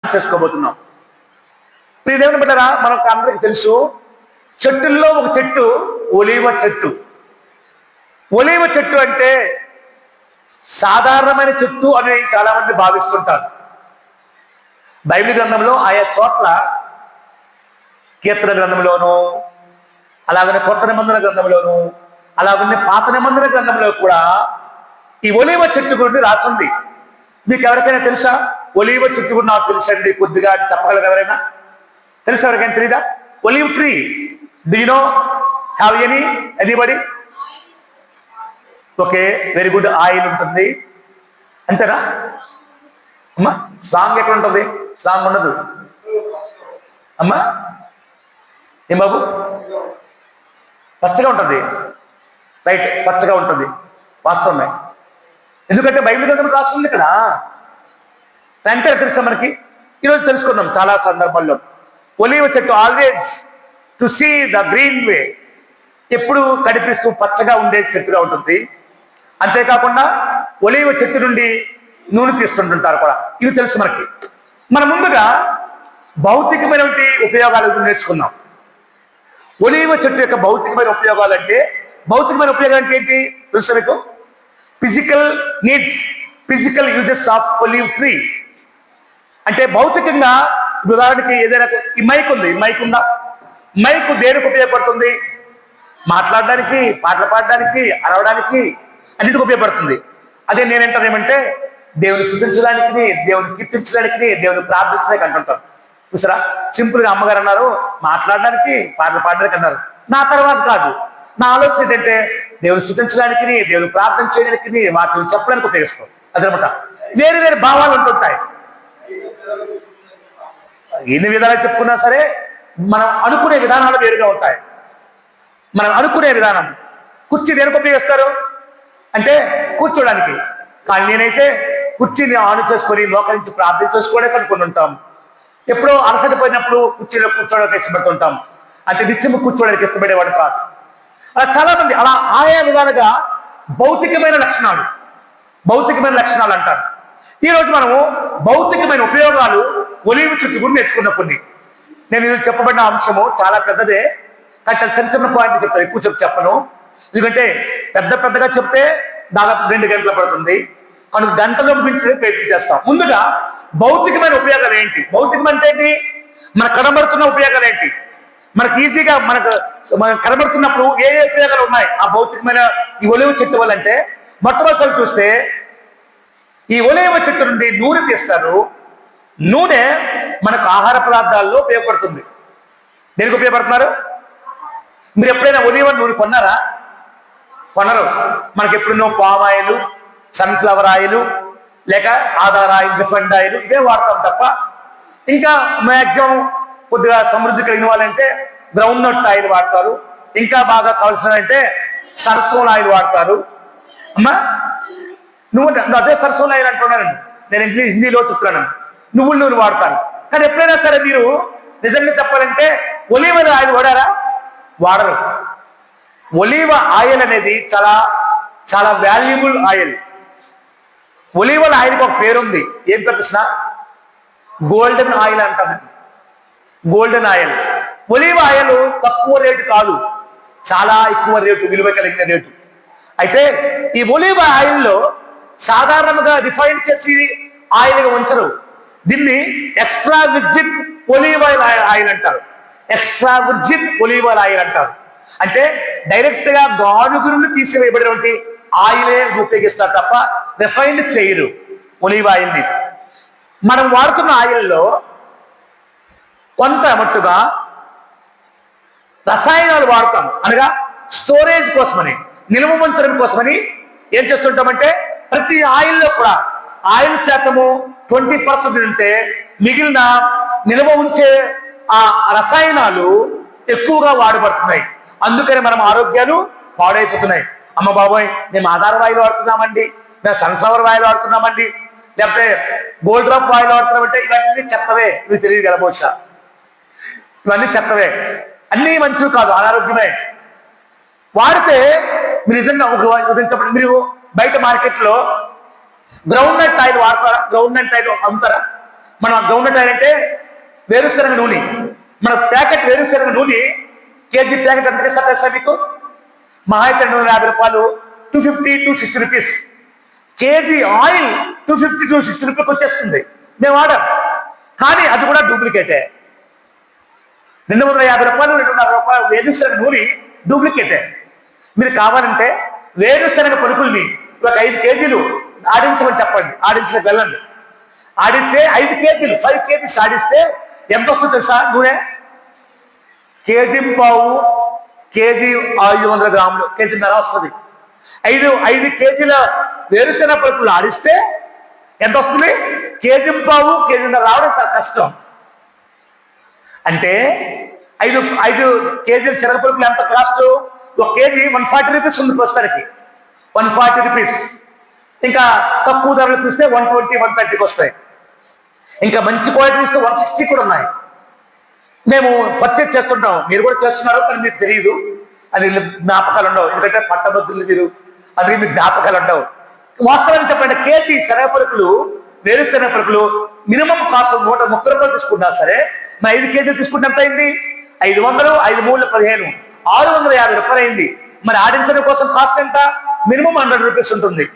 చేసుకోబోతున్నాం. ప్రియదేవుని బిడ్డలారా, మనకు అందరికీ తెలుసు, చెట్టుల్లో ఒక చెట్టు ఒలీవ చెట్టు. ఒలీవ చెట్టు అంటే సాధారణమైన చెట్టు అని చాలా మంది భావిస్తుంటారు. బైబిల్ గ్రంథంలో ఆయా చోట్ల, కీర్తన గ్రంథంలోను, అలాగనే కొత్త నిబంధన గ్రంథంలోను, అలాగనే పాత నిబంధన గ్రంథంలో కూడా ఈ ఒలీవ చెట్టు గురించి రాసింది. మీకు ఎవరికైనా తెలుసా? ఒలీవ చెట్టు కూడా నాకు తెలుసండి, కొద్దిగా చెప్పగలరు ఎవరైనా? తెలుసా? ఎవరికైనా తెలీదా? Olive tree, do you know? Have anybody? Okay, very good. Oil ఉంటుంది అంతేనా అమ్మా? స్ట్రాంగ్ ఎక్కడ ఉంటుంది? స్ట్రాంగ్ ఉండదు అమ్మా. ఏం బాబు? పచ్చగా ఉంటుంది. రైట్, పచ్చగా ఉంటుంది, వాస్తవమే. ఎందుకంటే బైబిల్ గ్రంథం రాస్తుంది ఇక్కడ. అంతే తెలుసా మనకి? ఈరోజు తెలుసుకుందాం చాలా సందర్భాల్లో. ఒలీవ చెట్టు always to see the green way, ఎప్పుడు కనిపిస్తూ పచ్చగా ఉండే చెట్టుగా ఉంటుంది. అంతేకాకుండా ఒలీవ చెట్టు నుండి నూనె తీస్తుంటుంటారు కూడా. ఇవి తెలుసు మనకి. మన ముందుగా భౌతికమైన ఉపయోగాలు నేర్చుకున్నాం. ఒలీవ చెట్టు యొక్క భౌతికమైన ఉపయోగాలు అంటే ఏంటి తెలుసా మీకు? Physical needs, physical uses of olive tree. అంటే భౌతికంగా, ఉదాహరణకి ఏదైనా ఈ మైక్ ఉంది, మైక్ ఉందా? మైక్ దేనికి ఉపయోగపడుతుంది? మాట్లాడడానికి, పాటలు పాడడానికి, అరవడానికి, అన్నిటికి ఉపయోగపడుతుంది. అదే నేనంటాను ఏమంటే, దేవుని స్తుతించడానికి, దేవుని కీర్తించడానికి, దేవుని ప్రార్థించడానికి అంటుంటారు. చూసారా? సింపుల్ గా అమ్మగారు అన్నారు మాట్లాడడానికి, పాటలు పాడడానికి అన్నారు. నా తర్వాత కాదు, నా ఆలోచన ఏంటంటే దేవుని స్తుతించడానికి, దేవుని ప్రార్థన చేయడానికి, వాటిని చెప్పడానికి ఉపయోగిస్తాం. అదనమాట. వేరు వేరు భావాలు ఉంటుంటాయి. ఎన్ని విధాలు చెప్పుకున్నా సరే మనం అనుకునే విధానాలు వేరుగా ఉంటాయి. మనం అనుకునే విధానం. కుర్చీ దేనికి ఉపయోగిస్తారు అంటే కూర్చోడానికి. కానీ నేనైతే కుర్చీని ఆన్ చేసుకొని మోకరించి ప్రార్థన చేసుకోవడానికి అనుకుని ఉంటాం. ఎప్పుడో అలసటపోయినప్పుడు కుర్చీలో కూర్చోడానికి ఇష్టపడుతుంటాం. అంటే నిత్యము కూర్చోడానికి ఇష్టపడేవాడు కాదు. అలా చాలా మంది అలా ఆయా విధాలుగా భౌతికమైన లక్షణాలు అంటారు. ఈరోజు మనము భౌతికమైన ఉపయోగాలు ఒలీవ చెట్టు గురించి నేర్చుకున్న కొన్ని. నేను ఇది చెప్పబడిన అంశము చాలా పెద్దదే, కానీ చాలా చిన్న పాయింట్ చెప్తాను, ఎక్కువ చెప్పను. ఎందుకంటే పెద్దగా చెప్తే దాదాపు 2 గంటలు పడుతుంది. కనుక గంటలో మించి ప్రయత్నం చేస్తాం. ముందుగా భౌతికమైన ఉపయోగాలు ఏంటి? భౌతికం అంటే ఏంటి? మనకు కనబడుతున్న ఉపయోగాలు ఏంటి? మనకు ఈజీగా మనకు కనబడుతున్నప్పుడు ఏ ఉపయోగాలు ఉన్నాయి ఆ భౌతికమైన ఈ ఒలీవ చెట్టు వల్ల అంటే, మొట్టమొదటి చూస్తే ఈ ఒలీవ చెట్టు నుండి నూనె తీస్తారు. నూనె మనకు ఆహార పదార్థాల్లో ఉపయోగపడుతుంది. దేనికి ఉపయోగపడుతున్నారు? మీరు ఎప్పుడైనా ఒలీవ నూనె కొన్నారా? కొనరు. మనకి ఎప్పుడున్నో పామ్ ఆయిల్, సన్ఫ్లవర్ ఆయిల్, లేక ఆధార్ ఆయిల్, రిఫైండ్ ఆయిల్ ఇవే వాడతాం తప్ప, ఇంకా మ్యాక్సిమం కొద్దిగా సమృద్ధి కలిగిన వాళ్ళంటే గ్రౌండ్ నట్ ఆయిల్ వాడతారు. ఇంకా బాగా కావాల్సిన అంటే సరసోల్ ఆయిల్ వాడతారు. అమ్మా నువ్వు అదే సరసోల్ ఆయిల్ అంటున్నానండి, నేను హిందీలో చెప్తున్నాను. నువ్వుల నూనె వాడతాను. కానీ ఎప్పుడైనా సరే మీరు నిజంగా చెప్పాలంటే ఒలీవ ఆయిల్ వాడారా? వాడరు. ఒలీవ ఆయిల్ అనేది చాలా చాలా వాల్యుబుల్ ఆయిల్. ఒలీవల ఆయిల్కి ఒక పేరుంది. ఏం పేరు తెలిసిన? గోల్డెన్ ఆయిల్ అంటారు. Golden oil. ఒలీవ ఆయిల్ తక్కువ రేటు కాదు, చాలా ఎక్కువ రేటు, విలువ కలిగిన రేటు. అయితే ఈ ఒలీవ ఆయిల్లో సాధారణంగా రిఫైన్ చేసి ఆయిల్గా ఉంచరు. దీన్ని ఎక్స్ట్రా విర్జిన్ ఒలీవ్ ఆయిల్ అంటారు. ఎక్స్ట్రా విర్జిన్ ఒలీవ్ ఆయిల్ అంటారు. అంటే డైరెక్ట్ గా గానుగు నుండి తీసివేయబడినటువంటి ఆయిలే ఉపయోగిస్తారు తప్ప రిఫైన్డ్ చేయరు ఒలీవ్ ఆయిల్ని. మనం వాడుతున్న ఆయిల్లో కొంత మట్టుగా రసాయనాలు వాడతాం. అనగా స్టోరేజ్ కోసమని, నిల్వ ఉంచడం కోసమని ఏం చేస్తుంటామంటే ప్రతి ఆయిల్లో కూడా ఆయిల్ శాతము 20% ఉంటే మిగిలిన నిల్వ ఉంచే ఆ రసాయనాలు ఎక్కువగా వాడబడుతున్నాయి. అందుకని మనం ఆరోగ్యాలు పాడైపోతున్నాయి. అమ్మ బాబోయ్, మేము ఆధార్ ఆయిల్ వాడుతున్నామండి, మేము సన్ఫ్లవర్ ఆయిల్ వాడుతున్నామండి, లేకపోతే గోల్డ్ డ్రాప్ ఆయిల్ వాడుతున్నామంటే ఇవన్నీ చెప్పవే. మీకు తెలియదు కదా బహుశా. ఇవన్నీ చెప్పవే, అన్నీ మంచివి కాదు, అనారోగ్యమే. వాడితే మీరు నిజంగా చెప్పండి, మీరు బయట మార్కెట్లో గ్రౌండ్ నట్ ఆయిల్ వాడతారా? గ్రౌండ్ నట్ ఆయిల్ అమ్ముతారా? మనం గ్రౌండ్నట్ ఆయిల్ అంటే వేరుశనగ నూనె. మన ప్యాకెట్ వేరుశనగ నూనె కేజీ ప్యాకెట్ ఎంత ఇస్తారు సార్ మీకు? మహా అయితే 250 రూపాయలు, 250 260 రూపీస్. కేజీ ఆయిల్ 250 260 రూపాయలకు వచ్చేస్తుంది. మేము వాడాం, కానీ అది కూడా డూప్లికేటే. 250 రూపాయలు 240 రూపాయలు వేరుశనగ నూనె డూప్లికేటే. మీరు కావాలంటే వేరుశనగ పలుకుల్ని ఒక 5 కేజీలు ఆడించమని చెప్పండి, ఆడించడానికి వెళ్ళండి. ఆడిస్తే 5 కేజీలు 5 కేజీస్ ఆడిస్తే ఎంత వస్తుంది తెలుసా? నూనె కేజీ పావు, కేజీ 500 గ్రాములు, కేజీన్నర వస్తుంది. 5 కేజీల వేరుశనగ పలుకులు ఆడిస్తే ఎంత వస్తుంది? కేజీ పావు, కేజీన్నర రావడం చాలా కష్టం. అంటే 5 కేజీల శనగ పలుకులు ఎంత కాస్ట్? ఒక కేజీ 140 రూపీస్ ఉంది ప్రస్తుతానికి, 140 రూపీస్. ఇంకా తక్కువ ధరలు చూస్తే 120 130కి వస్తాయి. ఇంకా మంచి క్వాలిటీ చూస్తే 160 కూడా ఉన్నాయి. మేము పర్చేజ్ చేస్తుంటాం, మీరు కూడా చేస్తున్నారు, కానీ మీకు తెలియదు, అది జ్ఞాపకాలు ఉండవు. ఎందుకంటే పట్టభద్రులు మీరు, అందుకే మీకు జ్ఞాపకాలు ఉండవు. వాస్తవానికి చెప్పండి, కేజీ శనగపలుకులు వేరుశనగపలుకులు మినిమం కాస్ట్ 130 రూపాయలు తీసుకున్నా సరే, మరి 5 కేజీలు తీసుకుంటే ఎంత అయింది? 500, 5 3 15, 650 రూపాయలు అయింది. మరి ఆడించడం కోసం కాస్ట్ ఎంత? మినిమం 100 రూపీస్ ఉంటుంది,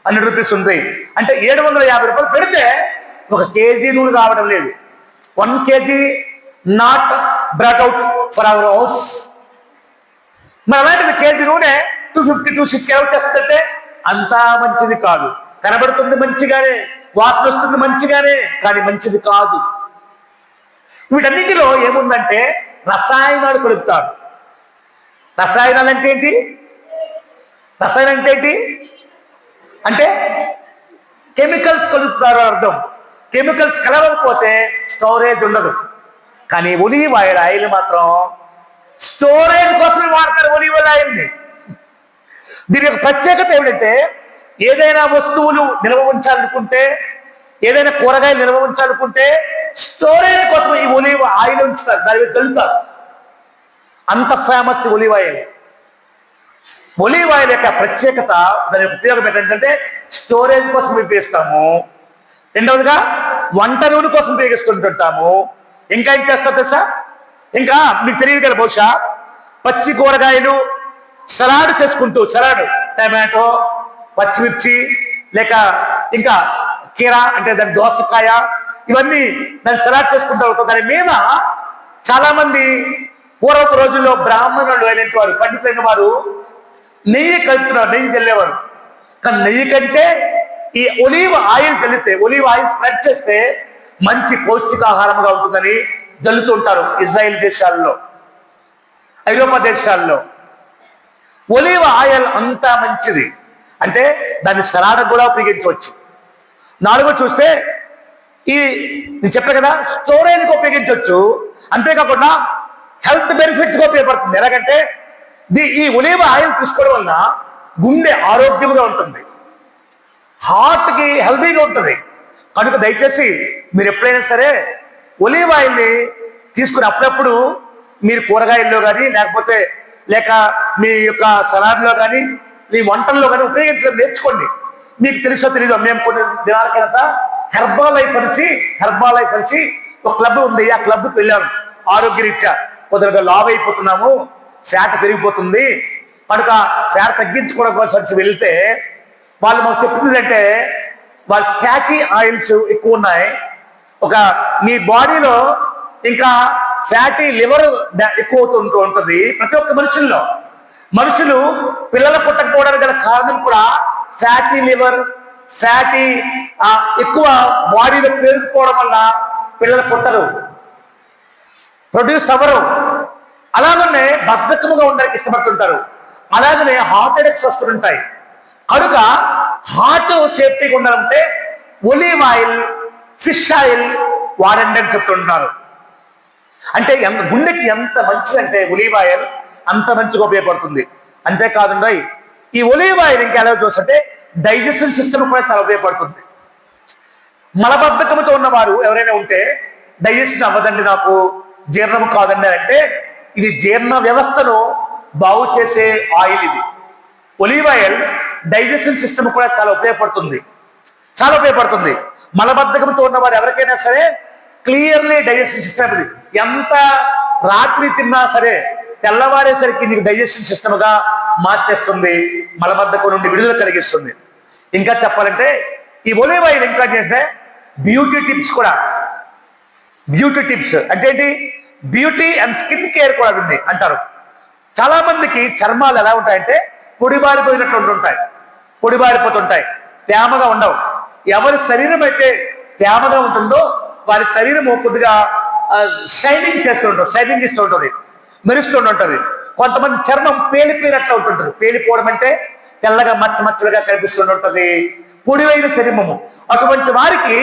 100 రూపీస్ ఉంది. అంటే 750 రూపాయలు పెడితే ఒక కేజీ నూనె రావడం లేదు. 1 KG not brought out for our house. మరి అలాంటిది కేజీ నూనె 250 260 అవుట్ చేస్తుందంటే అంతా మంచిది కాదు. కనబడుతుంది మంచిగానే, వాసన వస్తుంది మంచిగానే, కానీ మంచిది కాదు. వీటన్నిటిలో ఏముందంటే రసాయనాలు కలుపుతారు. రసాయనాలు అంటే ఏంటి? రసాయనం అంటే ఏంటి అంటే కెమికల్స్ కలుపుతారు అర్థం. కెమికల్స్ కలవకపోతే స్టోరేజ్ ఉండదు. కానీ ఒలీవ్ ఆయిల్ మాత్రం స్టోరేజ్ కోసమే వాడతారు ఒలీవ్ ఆయిల్ని. దీని యొక్క ప్రత్యేకత ఏమిటంటే, ఏదైనా వస్తువులు నిల్వ ఉంచాలనుకుంటే, ఏదైనా కూరగాయలు నిల్వ ఉంచాలనుకుంటే స్టోరేజ్ కోసం ఈ ఒలీవ్ ఆయిల్ ఉంచుతారు, దాని మీద చల్లుతారు. అంత famous olive oil. Olive oil యొక్క ప్రత్యేకత, దాని యొక్క ఉపయోగం ఏంటంటే స్టోరేజ్ కోసం ఉపయోగిస్తాము. రెండవదిగా వంట నూనె కోసం ఉపయోగిస్తుంటాము. ఇంకా ఏం చేస్తారు తెలుసా? ఇంకా మీకు తెలియదు కదా బహుశా, పచ్చి కూరగాయలు సలాడ్ చేసుకుంటూ, సలాడ్ టమాటో, పచ్చిమిర్చి, లేక ఇంకా కీరా అంటే దాని దోసకాయ, ఇవన్నీ దాన్ని సలాడ్ చేసుకుంటూ ఉంటాం. దాని మీద చాలా మంది పూర్వపు రోజుల్లో బ్రాహ్మణులు అయినటువంటి వారు, పండితులైన వారు నెయ్యి కలుపుతున్నారు, నెయ్యి చల్లేవారు. కానీ నెయ్యి కంటే ఈ ఒలీవ్ ఆయిల్ చల్లితే, ఒలీవ్ ఆయిల్ స్ప్రెడ్ చేస్తే మంచి పౌష్టికాహారంగా ఉంటుందని జల్లుతూ ఉంటారు. ఇజ్రాయెల్ దేశాల్లో, ఐరోపా దేశాల్లో ఒలీవ్ ఆయిల్ అంతా మంచిది. అంటే దాన్ని సలాడ్ కూడా ఉపయోగించవచ్చు. 4 చూస్తే ఈ నేను చెప్పాను కదా, స్టోరేజ్కి ఉపయోగించవచ్చు. అంతేకాకుండా హెల్త్ బెనిఫిట్స్గా ఉపయోగపడుతుంది. ఎలాగంటే ఈ ఒలీవ్ ఆయిల్ తీసుకోవడం వల్ల గుండె ఆరోగ్యంగా ఉంటుంది, హార్ట్కి హెల్తీగా ఉంటుంది. కనుక దయచేసి మీరు ఎప్పుడైనా సరే ఒలీవ్ ఆయిల్ని తీసుకుని అప్పుడప్పుడు మీరు కూరగాయల్లో కానీ, లేక మీ యొక్క సలాడ్లో కానీ, మీ వంటల్లో కానీ ఉపయోగించడం నేర్చుకోండి. మీకు తెలుసో తెలీదో, మేము కొన్ని దినాల కిందట హెర్బా లైఫ్ అనేసి ఒక క్లబ్ ఉంది. ఆ క్లబ్కి వెళ్ళాము. ఆరోగ్యరీత్యా కొద్దిగా లావ్ అయిపోతున్నాము, ఫ్యాట్ పెరిగిపోతుంది, కనుక ఫ్యాట్ తగ్గించుకోవడం కోసం వెళ్తే వాళ్ళు మాకు చెప్తుంది అంటే, వాళ్ళ ఫ్యాటీ ఆయిల్స్ ఎక్కువ ఉన్నాయి. మీ బాడీలో ఇంకా ఫ్యాటీ లివర్ ఎక్కువ అవుతూ ఉంటుంది ప్రతి ఒక్క మనుషులు పిల్లలు పుట్టకపోవడానికి గల కారణం కూడా ఫ్యాటీ లివర్, ఫ్యాటీ ఎక్కువ బాడీలో పేరుకుపోవడం వల్ల పిల్లలు పుట్టరు, ప్రొడ్యూస్ అవ్వరు. అలాగనే బద్ధకముగా ఉండడానికి ఇష్టపడుతుంటారు. అలాగనే హార్ట్ అటాక్స్ వస్తుంటాయి. కనుక హార్ట్ సేఫ్టీగా ఉండాలంటే ఒలీవ్ ఆయిల్, ఫిష్ ఆయిల్ వాడండి అని చెప్తుంటున్నారు. అంటే గుండెకి ఎంత మంచిదంటే ఒలీవ్ ఆయిల్ అంత మంచిగా ఉపయోగపడుతుంది. అంతేకాదండి, ఈ ఒలీవ్ ఆయిల్ ఇంకా ఎలా చూస్తుంటే డైజెషన్ సిస్టమ్ కూడా చాలా ఉపయోగపడుతుంది. మలబద్ధకంతో ఉన్నవారు ఎవరైనా ఉంటే, డైజెషన్ అవ్వదండి, నాకు జీర్ణం కాదండి అంటే, ఇది జీర్ణ వ్యవస్థను బాగు చేసే ఆయిల్. ఇది ఒలీవ్ ఆయిల్ డైజెషన్ సిస్టమ్ కూడా చాలా ఉపయోగపడుతుంది. మలబద్ధకంతో ఉన్నవారు ఎవరికైనా సరే క్లియర్లీ డైజెషన్ సిస్టమ్ ఇది. ఎంత రాత్రి తిన్నా సరే తెల్లవారేసరికి నీకు డైజెషన్ సిస్టమ్గా మార్చేస్తుంది, మలబద్ధకం నుండి విడుదల కలిగిస్తుంది. ఇంకా చెప్పాలంటే ఈ ఒలీవ్ ఆయిల్ ఇంకా చేస్తే బ్యూటీ టిప్స్ కూడా. బ్యూటీ టిప్స్ అంటే ఏంటి? బ్యూటీ అండ్ స్కిన్ కేర్ కూడా ఉంది అంటారు. చాలా మందికి చర్మాలు ఎలా ఉంటాయంటే పొడిబారిపోయినట్లు ఉంటుంటాయి, పొడిబారిపోతుంటాయి, తేమగా ఉండవు. ఎవరి శరీరం అయితే తేమగా ఉంటుందో వారి శరీరం కొద్దిగా షైనింగ్ చేస్తూ ఉంటుంది, షైనింగ్ ఇస్తూ ఉంటుంది, మెరుస్తూ ఉంటుంది. కొంతమంది చర్మం పేలిపోయినట్లు ఉంటుంటుంది. పేలిపోవడం అంటే తెల్లగా మచ్చలుగా కనిపిస్తుంటుంది, పొడివైన చర్మము. అటువంటి వారికి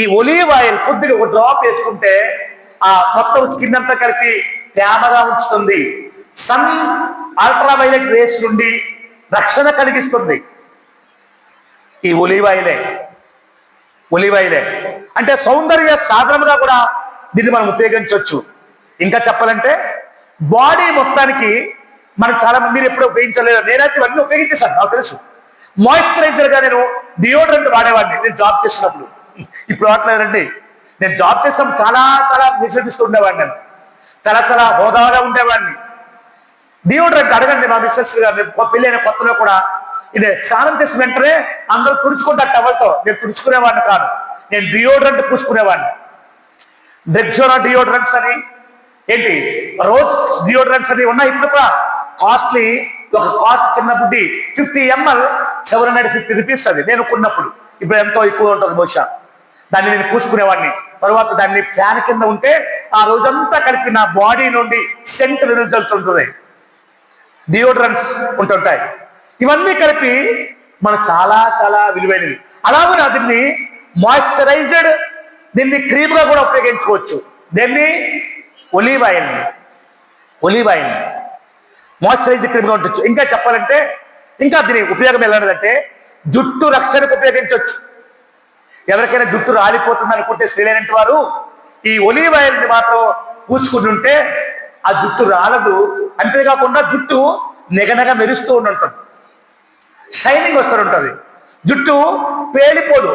ఈ ఒలీవ్ ఆయిల్ కొద్దిగా ఒక డ్రాప్ వేసుకుంటే ఆ మొత్తం స్కిన్ అంతా కలిపి తేమగా ఉంచుతుంది. సన్ అల్ట్రావైలెట్ రేస్ నుండి రక్షణ కలిగిస్తుంది ఈ ఒలీవ్ ఆయిలే. ఒలీవ్ ఆయిలే అంటే సౌందర్య సాధనముగా కూడా దీన్ని మనం ఉపయోగించవచ్చు. ఇంకా చెప్పాలంటే బాడీ మొత్తానికి మనకు చాలా మంది మీరు ఎప్పుడూ ఉపయోగించలేదు, నేనైతే ఇవన్నీ ఉపయోగించేశాను, నాకు తెలుసు. మాయిశ్చరైజర్గా నేను డియోడ్రెంట్ వాడేవాడిని నేను జాబ్ చేసినప్పుడు. ఇప్పుడు వాడలేదండి. నేను జాబ్ చేసినప్పుడు చాలా విశ్లేషిస్తూ ఉండేవాడిని, నేను చాలా హోదాగా ఉండేవాడిని. డియోడ్రెంట్ అడగండి మా మిస్సెస్ గారు, పెళ్ళైన కొత్తలో కూడా ఇది స్నానం చేసిన వెంటనే అందరూ తుడుచుకుంటారు టవల్తో. నేను తుడుచుకునేవాడిని కాదు, నేను డియోడ్రెంట్ పూసుకునేవాడిని. డెక్జోనా డియోడ్రెంట్స్ అని ఏంటి రోజ్ డియోడ్రెంట్స్ అని ఉన్నాయి ఇప్పుడు కూడా. కాస్ట్లీ, ఒక కాస్ట్ చిన్న బుడ్డి 50 ml 750 రూపీస్ అది నేను కొన్నప్పుడు. ఇప్పుడు ఎంతో ఎక్కువ ఉంటుంది బహుశా. దాన్ని నేను పూసుకునేవాడిని. తర్వాత దాన్ని ఫ్యాన్ కింద ఉంటే ఆ రోజంతా కలిపి నా బాడీ నుండి సెంట్ వెలుతుంటుంది, డియోడ్రెంట్స్ ఉంటుంటాయి. ఇవన్నీ కలిపి మనకు చాలా విలువైనవి. అలాగే దీన్ని మాయిశ్చరైజ్డ్, దీన్ని క్రీమ్గా కూడా ఉపయోగించుకోవచ్చు. దీన్ని ఒలీవ్ ఆయిల్ మాయిశ్చరైజ్ క్రీమ్గా ఉండొచ్చు. ఇంకా చెప్పాలంటే ఇంకా దీని ఉపయోగం ఎలాంటిదంటే జుట్టు రక్షణకు ఉపయోగించవచ్చు. ఎవరికైనా జుట్టు రాలిపోతుంది అనుకుంటే స్త్రీలైన వారు ఈ ఒలీవ్ ఆయిల్ని మాత్రం పూసుకుంటుంటే ఆ జుట్టు రాలదు. అంతేకాకుండా జుట్టు నెగనగ మెరుస్తూ ఉంటుంది, షైనింగ్ వస్తుంటుంది. జుట్టు పేలిపోదు,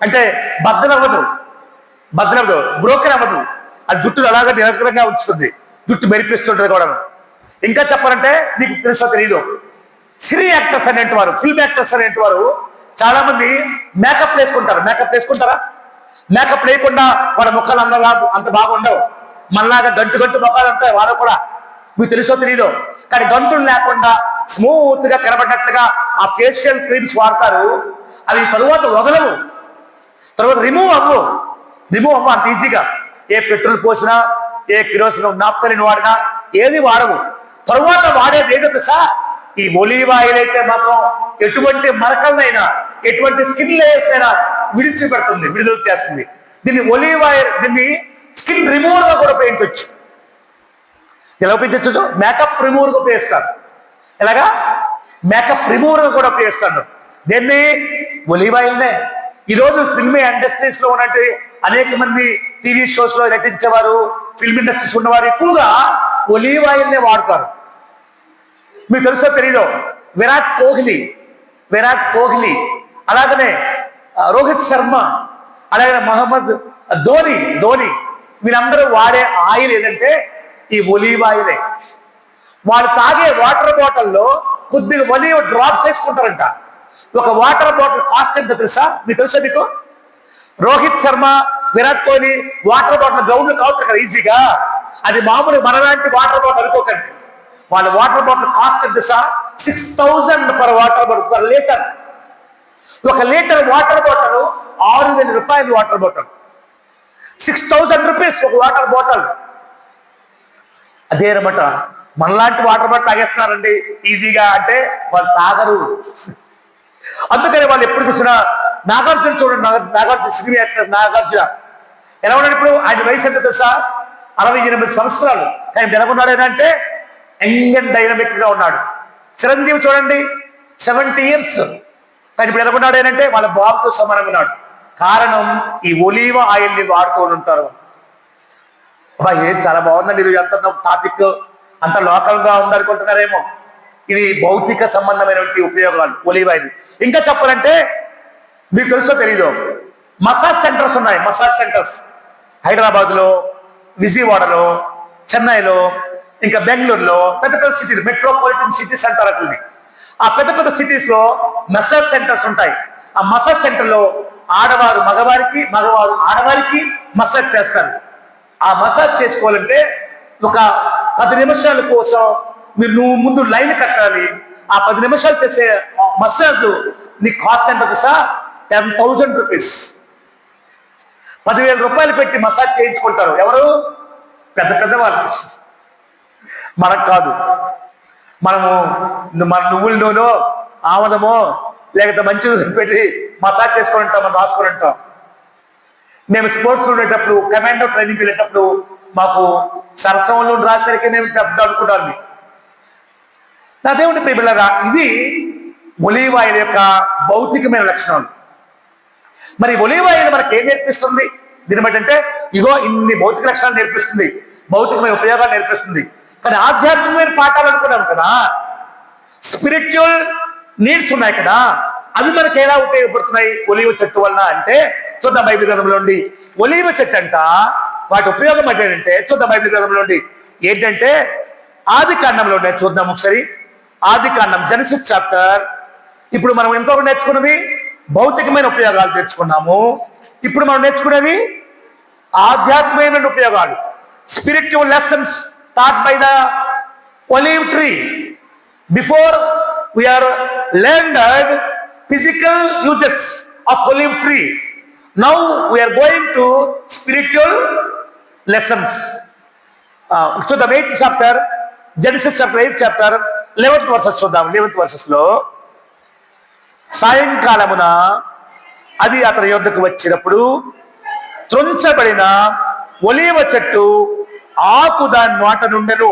అంటే బద్దలవ్వదు, బ్రోకెన్ అవ్వదు. అది జుట్టును అలాగే నిరంతరంగా ఉంచుతుంది, జుట్టు మెరిపిస్తుంటుంది కూడా. ఇంకా చెప్పాలంటే మీకు తెలుసో తెలీదు, సినీ యాక్టర్స్ అనేటివారు, ఫిల్మ్ యాక్టర్స్ అనేటివారు చాలా మంది మేకప్ వేసుకుంటారు. వేసుకుంటారా? మేకప్ లేకుండా వాళ్ళ ముఖాలు అంత బాగా ఉండవు. మనలాగా గంటు ముఖాలు ఉంటాయి వారు కూడా, మీకు తెలుసో తెలీదు. కానీ గంటులు లేకుండా స్మూత్ గా కనబడినట్లుగా ఆ ఫేషియల్ క్రీమ్స్ వాడతారు. అవి తరువాత వదలవు, తర్వాత రిమూవ్ అవ్వవు అంత ఈజీగా. ఏ పెట్రోల్ పోసినా, ఏ కిరోసిన్ నాఫ్తలిన్ వాడినా ఏది వాడవు. తరువాత వాడేది ఏంటో తెలుసా? ఈ ఒలీవ్ ఆయిల్ అయితే మాత్రం ఎటువంటి మరకలనైనా, ఎటువంటి స్కిన్ లేయర్స్ అయినా విడుదల చేస్తుంది. దీన్ని ఒలీవ్ ఆయిల్, దీన్ని స్కిన్ రిమూవర్ గా కూడా ఉపయోగించవచ్చు. ఎలా ఉపయోగించవచ్చు? మేకప్ రిమూవర్ గా ఉపయోగిస్తాను. ఎలాగా? మేకప్ రిమూవర్ గా కూడా ఉపయోగిస్తాను. దీన్ని ఒలీవ్ ఆయిల్నే. ఈరోజు ఫిల్మ్ ఇండస్ట్రీస్ లో ఉన్నట్టు అనేక మంది టీవీ షోస్ లో నటించేవారు, ఫిల్మ్ ఇండస్ట్రీస్ ఉన్నవారు ఎక్కువగా ఒలీవ్ ఆయిల్నే వాడతారు. మీకు తెలుసో తెలీదో, విరాట్ కోహ్లీ, అలాగనే రోహిత్ శర్మ, అలాగే మహమ్మద్ ధోని వీళ్ళందరూ వాడే ఆయిల్ ఏదంటే ఈ ఒలీవ్ ఆయిలే. వాళ్ళు తాగే వాటర్ బాటిల్లో కొద్దిగా ఒలీవ్ డ్రాప్స్ వేసుకుంటారంట. ఒక వాటర్ బాటిల్ కాస్ట్ ఎంత తెలుసా? మీకు Rohit Sharma, Virat Kohli water bottle ground లో కావుతారు కదా ఈజీగా. అది మామూలు మనలాంటి వాటర్ బాటిల్ అనుకోకండి. వాళ్ళ వాటర్ బాటిల్ కాస్ట్ ఎంత తెలుసా? 6000 per water bottle, per litre. 1 litre water bottle 6000 రూపాయలు. వాటర్ బాటిల్ 6000 రూపీస్ ఒక వాటర్ బాటిల్. అదేనమాట. మనలాంటి వాటర్ బాటిల్ తాగేస్తున్నారండి ఈజీగా అంటే వాళ్ళు తాగరు. అందుకని వాళ్ళు ఎప్పుడు చూసినా నాగార్జున చూడండి, నాగార్జున సినిమా యాక్టర్ నాగార్జున ఎలా ఉన్నాడు ఇప్పుడు? ఆయన వయసు ఎంత తెలుసా? 68 సంవత్సరాలు. కానీ ఎలా ఉన్నాడు అంటే యంగ్ అండ్ డైనమిక్ గా ఉన్నాడు. చిరంజీవి చూడండి 70 years. కానీ ఇప్పుడు ఎలా ఉన్నాడు అంటే వాళ్ళ బాబుతో సమానంగా ఉన్నాడు. కారణం ఈ ఒలీవ్ ఆయిల్ని వాడుతూ ఉంటారు. అబ్బా ఏం చాలా బాగుందండి ఈరోజు. అంత టాపిక్ అంత లోకల్గా ఉందనుకుంటున్నారేమో. ఇది భౌతిక సంబంధమైనటువంటి ఉపయోగాలు ఒలీవ్ ఆయిల్. ఇంకా చెప్పాలంటే మీకు తెలుసో తెలీదు, మసాజ్ సెంటర్స్ ఉన్నాయి. మసాజ్ సెంటర్స్ హైదరాబాద్లో, విజయవాడలో, చెన్నైలో, ఇంకా బెంగళూరులో, పెద్ద పెద్ద సిటీలు, మెట్రోపాలిటన్ సిటీస్ అంటారు అట్లని. ఆ పెద్ద పెద్ద సిటీస్లో మసాజ్ సెంటర్స్ ఉంటాయి. ఆ మసాజ్ సెంటర్లో ఆడవారు మగవారికి, మగవారు ఆడవారికి మసాజ్ చేస్తారు. ఆ మసాజ్ చేసుకోవాలంటే ఒక 10 నిమిషాల కోసం నువ్వు ముందు లైన్ కట్టాలి. ఆ 10 నిమిషాలు చేసే మసాజ్ నీ కాస్ట్ ఎంత తెలుసా? 10,000 రూపీస్. 10,000 రూపాయలు పెట్టి మసాజ్ చేయించుకుంటారు. ఎవరు? పెద్ద పెద్ద వాళ్ళు. మనకు కాదు. మనము మన నువ్వుల నూనె, ఆమదమో లేకపోతే మంచి పెట్టి మసాజ్ చేసుకొని ఉంటాం, మనం రాసుకొని ఉంటాం. మేము స్పోర్ట్స్ ఉండేటప్పుడు, కమాండో ట్రైనింగ్ వెళ్ళేటప్పుడు మాకు సరసంలో రాసరికి మేము పెద్ద అనుకుంటాను. నా దేవుని ప్రియబిడ్డలారా, ఇది ఒలీవ్ ఆయిల్ యొక్క భౌతికమైన లక్షణాలు. మరి ఒలీవ్ ఆయిల్ మనకి ఏం నేర్పిస్తుంది? దీని బట్టి అంటే ఇగో ఇన్ని భౌతిక లక్షణాలు నేర్పిస్తుంది, భౌతికమైన ఉపయోగాలు నేర్పిస్తుంది. కానీ ఆధ్యాత్మికమైన పాఠాలు అనుకున్నాం కదా, స్పిరిచువల్ నీడ్స్ ఉన్నాయి కదా, అవి మనకి ఎలా ఉపయోగపడుతున్నాయి ఒలీవ చెట్టు వలన అంటే చూద్దాం బైబిల్ గ్రంథంలో నుండి. ఒలీవ చెట్టు అంట వాటి ఉపయోగం ఏంటంటే చూద్దాం బైబిల్ గ్రంథంలో నుండి. ఏంటంటే ఆది కాండంలో చూద్దాం ఒకసారి. ఆది కాండం, జెనసిస్ చాప్టర్. ఇప్పుడు మనం ఎంతో నేర్చుకున్నది భౌతికమైన ఉపయోగాలు నేర్చుకున్నాము. ఇప్పుడు మనం నేర్చుకునేది ఆధ్యాత్మికమైన ఉపయోగాలు, spiritual lessons taught by the olive tree. Before we are learned physical uses of olive tree. Now we are going to spiritual lessons. So the 8th chapter, Genesis chapter 8th chapter, 11th verses చూద్దాం. 11th verses లో సాయంకాలమున అది అతని యొద్దకు వచ్చినప్పుడు త్రుంచబడిన ఒలీవ చెట్టు ఆకు దాని నోట నుండెను,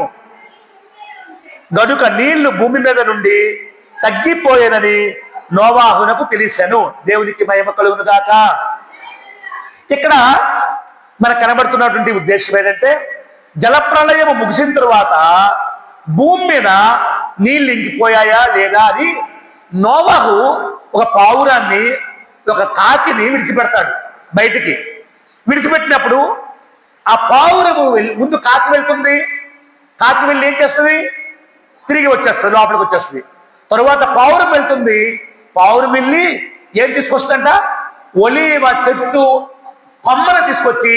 గనుక నీళ్లు భూమి మీద నుండి తగ్గిపోయేనని నోవాహునకు తెలిసాను. దేవునికి మహిమ కలుగును గాక. ఇక్కడ మనకు కనబడుతున్నటువంటి ఉద్దేశం ఏంటంటే జలప్రళయం ముగిసిన తరువాత భూమి మీద నీళ్ళు ఇంకిపోయాయా లేదా అని నోవాహు ఒక పావురాన్ని, ఒక కాకిని విడిచిపెడతాడు బయటికి. విడిచిపెట్టినప్పుడు ఆ పావురము ముందు కాకి వెళ్తుంది. కాకి వెళ్ళి ఏం చేస్తుంది? తిరిగి వచ్చేస్తుంది, లోపలికి వచ్చేస్తుంది. తరువాత పావురం వెళ్తుంది. పావురం వెళ్ళి ఏం తీసుకొస్తుందంట? ఒలీవ చెట్టు కొమ్మను తీసుకొచ్చి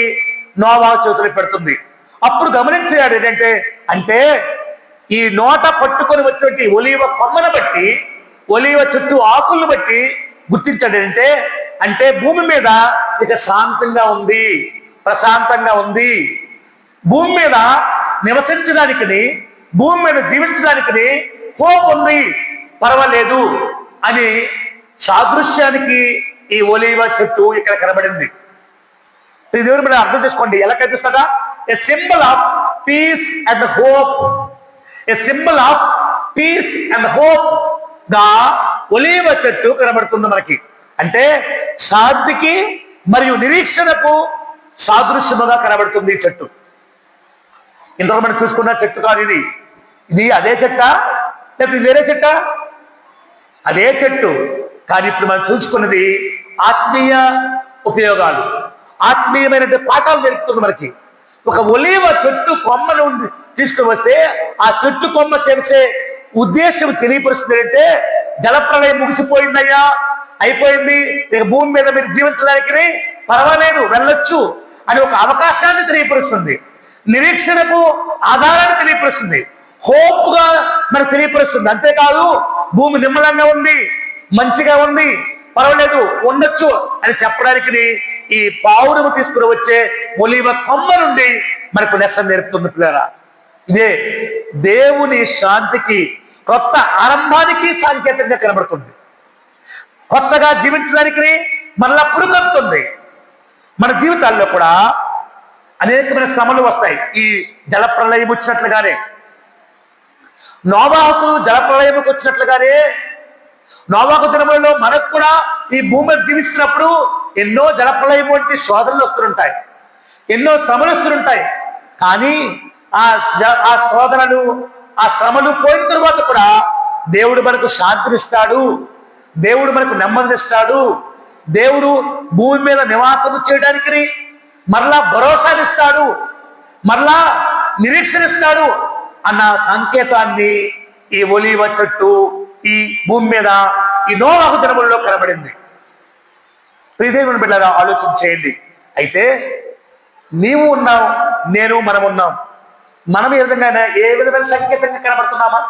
నోవాహు చేతులు పెడుతుంది. అప్పుడు గమనించాడు ఏంటంటే, అంటే ఈ నోట పట్టుకొని వచ్చినటువంటి ఒలీవ కొమ్మను బట్టి, ఒలీవ చెట్టు ఆకులను బట్టి గుర్తించాడు ఏంటంటే, అంటే భూమి మీద ఇక శాంతంగా ఉంది, ప్రశాంతంగా ఉంది, భూమి మీద నివసించడానికి, భూమి మీద జీవించడానికి హోప్ ఉంది, పర్వాలేదు అని సాదృశ్యానికి ఈ ఒలీవ చెట్టు ఇక్కడ కనబడింది. దేవుని మీద అర్థం చేసుకోండి. ఎలా కనిపిస్తుందా? A symbol of peace and hope. A symbol of peace and hope గా ఒలీవ చెట్టు కనబడుతుంది మనకి. అంటే శాంతికి మరియు నిరీక్షణకు సాదృశ్యముగా కనబడుతుంది ఈ చెట్టు. ఇంతలో మనం చూసుకున్న చెట్టు కాదు ఇది. ఇది అదే చెట్ట లేకపోతే వేరే చెట్ట? అదే చెట్టు. కానీ ఇప్పుడు మనం చూసుకున్నది ఆత్మీయ ఉపయోగాలు, ఆత్మీయమైన పాఠాలు జరుగుతుంది మనకి. ఒక ఒలీవ చెట్టు కొమ్మను తీసుకుని వస్తే ఆ చెట్టు కొమ్మ చేసే ఉద్దేశం తెలియపరుస్తుంది. అంటే జలప్రళయం ముగిసిపోయిందయ్యా, అయిపోయింది, ఇక భూమి మీద మీరు జీవించడానికి పర్వాలేదు, వెళ్ళొచ్చు అని ఒక అవకాశాన్ని తెలియపరుస్తుంది. నిరీక్షణకు ఆధారాన్ని తెలియపరుస్తుంది. హోప్ గా మనకు తెలియపరుస్తుంది. అంతేకాదు భూమి నిమ్మలంగా ఉంది, మంచిగా ఉంది, పర్వాలేదు, ఉండొచ్చు అని చెప్పడానికి ఈ పావురము తీసుకుని వచ్చే ఒలీవ కొమ్మ నుండి మనకు లెసన్ నేర్పుతుంది పిల్లరా. ఇదే దేవుని శాంతికి, కొత్త ఆరంభానికి సంకేతంగా కనబడుతుంది. కొత్తగా జీవించడానికి మళ్ళా పురుగొస్తుంది. మన జీవితాల్లో కూడా అనేకమైన శ్రమలు వస్తాయి. ఈ జలప్రళయం వచ్చినట్లుగానే, నోవాహుకు జలప్రళయంకి వచ్చినట్లుగానే, నోవాహు దినములలో మనకు కూడా ఈ భూమి జీవిస్తున్నప్పుడు ఎన్నో జలప్రళయం వంటి శోధనలు వస్తుంటాయి, ఎన్నో శ్రమలు వస్తుంటాయి. కానీ ఆ శోధనలు, ఆ శ్రమలు పోయిన తరువాత కూడా దేవుడు మనకు శాంతినిస్తాడు, దేవుడు మనకు నెమ్మదినిస్తాడు, దేవుడు భూమి మీద నివాసం చేయడానికి మరలా భరోసానిస్తాడు, మరలా నిరీక్షణిస్తాడు అన్న సంకేతాన్ని ఈ ఒలీవ చెట్టు ఈ భూమి మీద ఈ నోవాహు దినములలో కనబడింది. ప్రియదేవుని బిడ్డలారా, ఆలోచన చేయండి. అయితే నీవు ఉన్నావు, నేను మనం ఉన్నాం. మనం ఏ విధమైన సంకేతంగా కనబడుతున్నామా?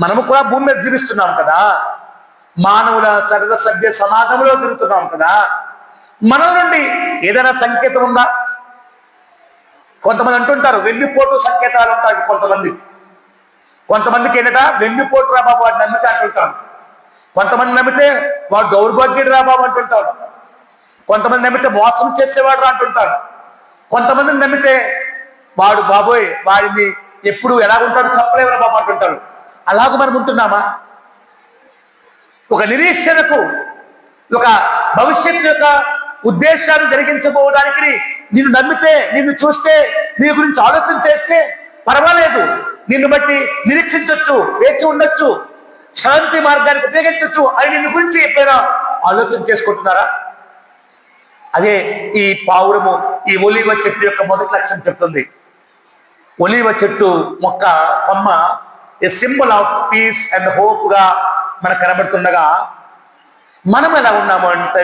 మనము కూడా భూమి మీద జీవిస్తున్నాం కదా, మానవుల సర్వ సభ్య సమాజంలో తిరుగుతున్నాం కదా. మన నుండి ఏదైనా సంకేతం ఉందా? కొంతమంది అంటుంటారు వెన్నుపోటు సంకేతాలు ఉంటాయి. కొంతమందికి ఏంటంట వెన్నుపోటు రా బాబు వాడు నమ్మితే అంటుంటారు. కొంతమంది నమ్మితే వాడు దౌర్భాగ్యుడు రా బాబు అంటుంటారు. కొంతమంది నమ్మితే మోసం చేసేవాడు రా అంటుంటారు. కొంతమందిని నమ్మితే వాడు బాబోయ్ వాడిని ఎప్పుడు ఎలాగుంటాడు చెప్పలేవరా బాబు అంటుంటారు. అలాగ మనం ఉంటున్నామా? ఒక నిరీక్షణకు, ఒక భవిష్యత్తు యొక్క ఉద్దేశాన్ని జరిగించబోవడానికి నిన్ను నమ్మితే, నిన్ను చూస్తే, నీ గురించి ఆలోచన చేస్తే పర్వాలేదు, నిన్ను బట్టి నిరీక్షించవచ్చు, వేచి ఉండొచ్చు, శాంతి మార్గానికి ఉపయోగించవచ్చు అని నిన్ను గురించి ఎప్పుడైనా ఆలోచన చేసుకుంటున్నారా? అదే ఈ పావురము ఈ ఒలీవ చెట్టు యొక్క మొదటి లక్షణం చెప్తుంది. ఒలీవ చెట్టు మొక్క కొమ్మ a symbol of peace and hope గా మనకు కనబడుతుండగా మనం ఎలా ఉన్నాము అంటే,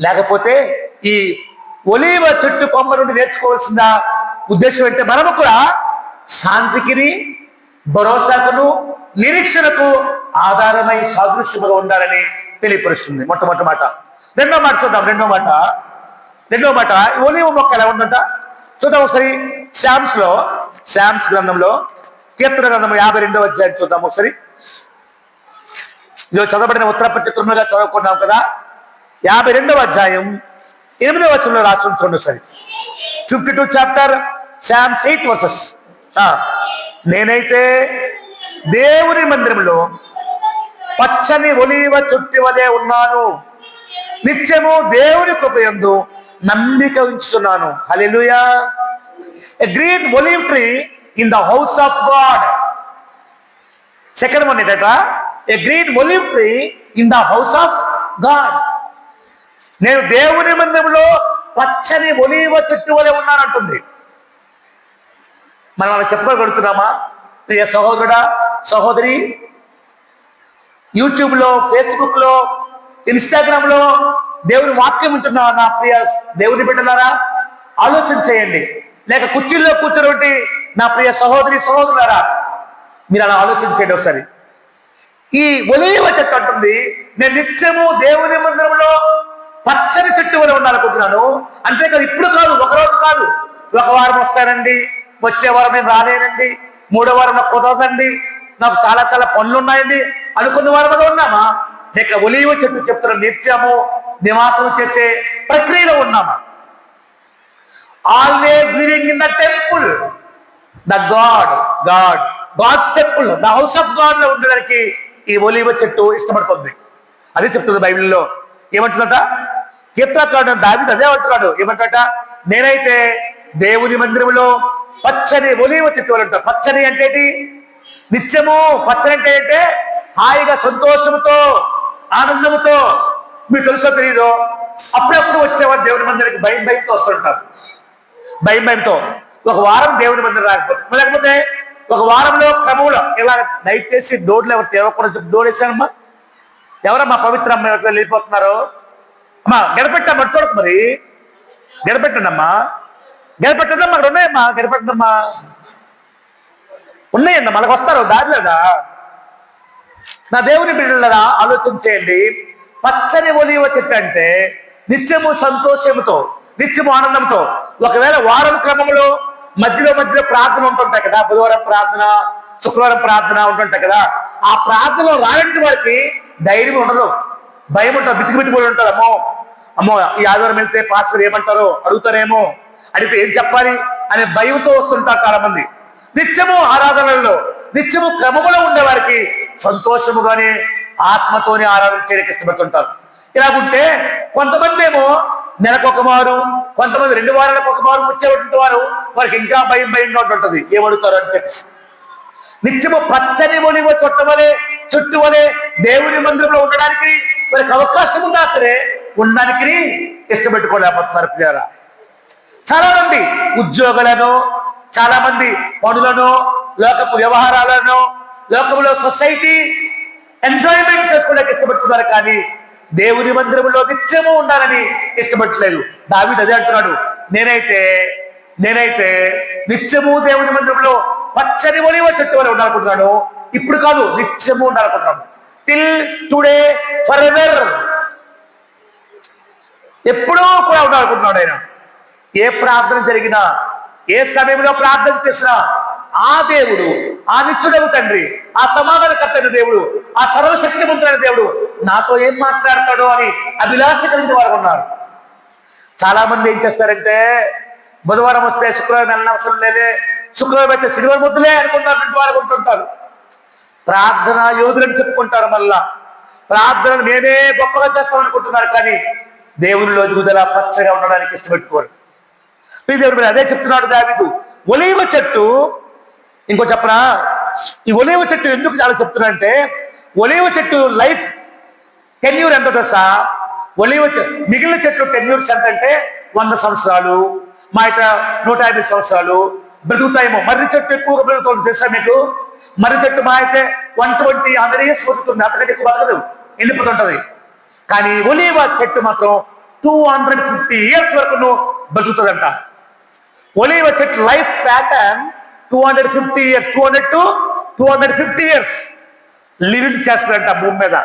లేకపోతే ఈ ఒలీవ చెట్టు కొమ్మ నుండి నేర్చుకోవాల్సిన ఉద్దేశం అంటే మనము కూడా శాంతికిని, భరోసాకును, నిరీక్షణకు ఆధారమై సాదృశ్యముగా ఉండాలని తెలియపరుస్తుంది. మొట్టమొదటి మాట. రెండో మాట చూద్దాం. రెండో మాట ఒలీవ మొక్క ఎలా ఉందంట చూద్దాం ఒకసారి. శామ్స్ గ్రంథంలో కీర్తన గ్రంథం 52వ అధ్యాయం చూద్దాం ఒకసారి. ఇదిగో చదవబడిన ఉత్తరపత్రికలుగా చదువుకున్నాం కదా. 52వ అధ్యాయం 8వ వచనంలో రాసి చూడండి ఒకసారి. 52 చాప్టర్ శామ్స్ 8 వర్సెస్. నేనైతే దేవుని మందిరంలో పచ్చని ఒలీవ చెట్టు వలె ఉన్నాను, నిత్యము దేవుని కృపయందు నమ్మిక ఉంచుతున్నాను. హల్లెలూయా. A green olive tree in the house of God. Second one is a green olive tree in the house of God. నేను దేవుని మందిరంలో పచ్చని ఒలీవ చెట్టు వలె ఉన్నానంటుంది. మనం అలా చెప్పగలుగుతున్నామా? ప్రియ సహోదరుడా, సహోదరి, యూట్యూబ్లో, ఫేస్బుక్లో, ఇన్స్టాగ్రామ్లో దేవుని వాక్యం వింటున్నా నా ప్రియ దేవుని బిడ్డలారా, ఆలోచన చేయండి. లేక కుర్చీల్లో కూర్చోబెట్టి నా ప్రియ సహోదరులారా, మీరు అలా ఆలోచన చేయండి ఒకసారి. ఈ ఒలీవ చెట్టు అంటుంది, నేను నిత్యము దేవుని మందిరంలో పచ్చని చెట్టు వలె ఉండాలనుకుంటున్నాను. అంతేకాదు, ఇప్పుడు కాదు, ఒకరోజు కాదు, ఒక వారం వస్తానండి, వచ్చే వారం నేను రాలేనండి, 3వ వారం నాకు కుదరదండి, నాకు చాలా చాలా పనులు ఉన్నాయండి అనుకున్న వారంలో ఉన్నామా? లేక ఒలీవ చెట్టు చెప్తున్న నిత్యము నివాసం చేసే ప్రక్రియలో ఉన్నామా? Always living in the temple, the god's temple, the house of God లో ఉండడానికి ఈ ఒలీవ చెట్టు ఇష్టపడుతుంది. అదే చెప్తుంది బైబిల్లో. ఏమంటున్నట? కీర్తనకారుడు దావీదు అదే అంటున్నాడు. ఏమంటాట? నేనైతే దేవుని మందిరంలో పచ్చని ఒలీవ చెట్టు వలె ఉంటా. పచ్చని అంటే నిత్యము, పచ్చని అంటే హాయిగా, సంతోషముతో, ఆనందముతో. మీకు తెలుసో తెలీదో, అప్పుడప్పుడు వచ్చేవారు దేవుని మందిరానికి భయంతో వస్తుంటారు. భయంతో ఒక వారం దేవుని మందిరం లేకపోతే ఒక వారంలో క్రమంలో ఇలా నైట్ చేసి డోర్లు ఎవరు తెరవకుండా చెప్పి డోర్ వేసానమ్మా, ఎవరమ్మా పవిత్ర అమ్మ ఎవరు వెళ్ళిపోతున్నారు? అమ్మా గడపెట్టమ్మా, చూడకు మరి, గడపెట్టండి అమ్మా, గడపెట్టండి అక్కడ ఉన్నాయమ్మా, గడపెట్టమ్మా, ఉన్నాయండి, మనకు వస్తారు దారిలేదా? నా దేవుని బిడ్డలారా, ఆలోచన చేయండి. పచ్చని ఒలీవ చెట్టు అంటే నిత్యము సంతోషముతో, నిత్యము ఆనందంతో. ఒకవేళ వారం క్రమంలో మధ్యలో ప్రార్థన ఉంటుంటాయి కదా, బుధవారం ప్రార్థన, శుక్రవారం ప్రార్థన ఉంటుంటాయి కదా. ఆ ప్రార్థనలో రాలంటి వారికి ధైర్యం ఉండదు, భయం ఉంటుంది, బితికి కూడా ఉంటారు. అమ్మో ఈ ఆదివారం వెళ్తే పాస్టర్ ఏమంటారో, అడుగుతారేమో, అడిగితే ఏం చెప్పాలి అనే భయంతో వస్తుంటారు చాలా మంది. నిత్యము ఆరాధనల్లో, నిత్యము క్రమములో ఉండేవారికి సంతోషముగానే ఆత్మతోనే ఆరాధన చేయడానికి ఇష్టపడుతుంటారు. ఇలాగుంటే కొంతమంది ఏమో నెలకొక మారు, కొంతమంది 2 వారాలకు ఒక మారు వచ్చేటువంటి వారికి ఇంకా భయంగా ఉంటుంటది, ఏమడుగుతారు అని చెప్పి. నిత్యము పచ్చని ఒలీవ చెట్టు వలె దేవుని మందిరంలో ఉండడానికి వారికి అవకాశం ఉన్నా సరే ఉండడానికి ఇష్టపెట్టుకోలేకపోతున్నారు ప్రియారా. చాలా మంది ఉద్యోగాలను, చాలా మంది పనులను, లోకపు వ్యవహారాలను, లోకంలో సొసైటీ ఎంజాయ్మెంట్ చేసుకోవడానికి ఇష్టపడుతున్నారు, కానీ దేవుని మందిరంలో నిత్యము ఉండాలని ఇష్టపడట్లేదు. దావీదు అదే అంటున్నాడు, నేనైతే నిత్యము దేవుని మందిరంలో పచ్చని ఒలీవ చెట్టు వల్ల ఉండాలనుకుంటున్నాను. ఇప్పుడు కాదు, నిత్యము ఉండాలనుకుంటున్నాను. టిల్ టుడే ఫర్ ఎవర్, ఎప్పుడూ కూడా ఉండాలనుకుంటున్నాడు ఆయన. ఏ ప్రార్థన జరిగినా, ఏ సమయంలో ప్రార్థన చేసినా ఆ దేవుడు, ఆ నిత్యుడగు తండ్రి, ఆ సమాధానకర్తైన దేవుడు, ఆ సర్వశక్తిమంతుడైన దేవుడు నాతో ఏం మాట్లాడతాడో అని అభిలాష కలిగిన వారు ఉన్నారు. చాలా మంది ఏం చేస్తారంటే, బుధవారం వస్తే శుక్రవారం వెళ్ళిన అవసరం లేదే, శుక్రవారం అయితే శనివారం వద్దులే అనుకుంటారు వారు ఉంటుంటారు. ప్రార్థన యోధులని చెప్పుకుంటారు, మళ్ళా ప్రార్థనను మేమే గొప్పగా చేస్తామనుకుంటున్నారు, కానీ దేవునిలో ఎదుగుదల పచ్చగా ఉండడానికి ఇష్టపెట్టుకోరు. దేవుడు అదే చెప్తున్నాడు దావీదు. ఒలీవ చెట్టు, ఇంకో చెప్పనా, ఈ ఒలీవ చెట్టు ఎందుకు చాలా చెప్తున్నా అంటే, ఒలీవ చెట్టు లైఫ్ టెన్యూర్ ఎంత తెలుసా? ఒలీవ మిగిలిన చెట్లు టెన్యూర్స్ ఎంత అంటే 100 సంవత్సరాలు, మా ఇట 150 సంవత్సరాలు బ్రతుకుతాయేమో. మర్రి చెట్టు ఎక్కువగా బ్రతుకుతుంది తెలుసా మీకు? మర్రి చెట్టు మా అయితే 120-100 years బతుకుతుంది, అంతకంటే ఎక్కువ బతకదు, వెళ్ళిపోతుంటది. కానీ ఒలీవ చెట్టు మాత్రం 250 years వరకు బతుకుతుందంట. ఒలీవ చెట్టు life pattern 250 years, 200 to 250 years living చేస్తారంట భూమి మీద.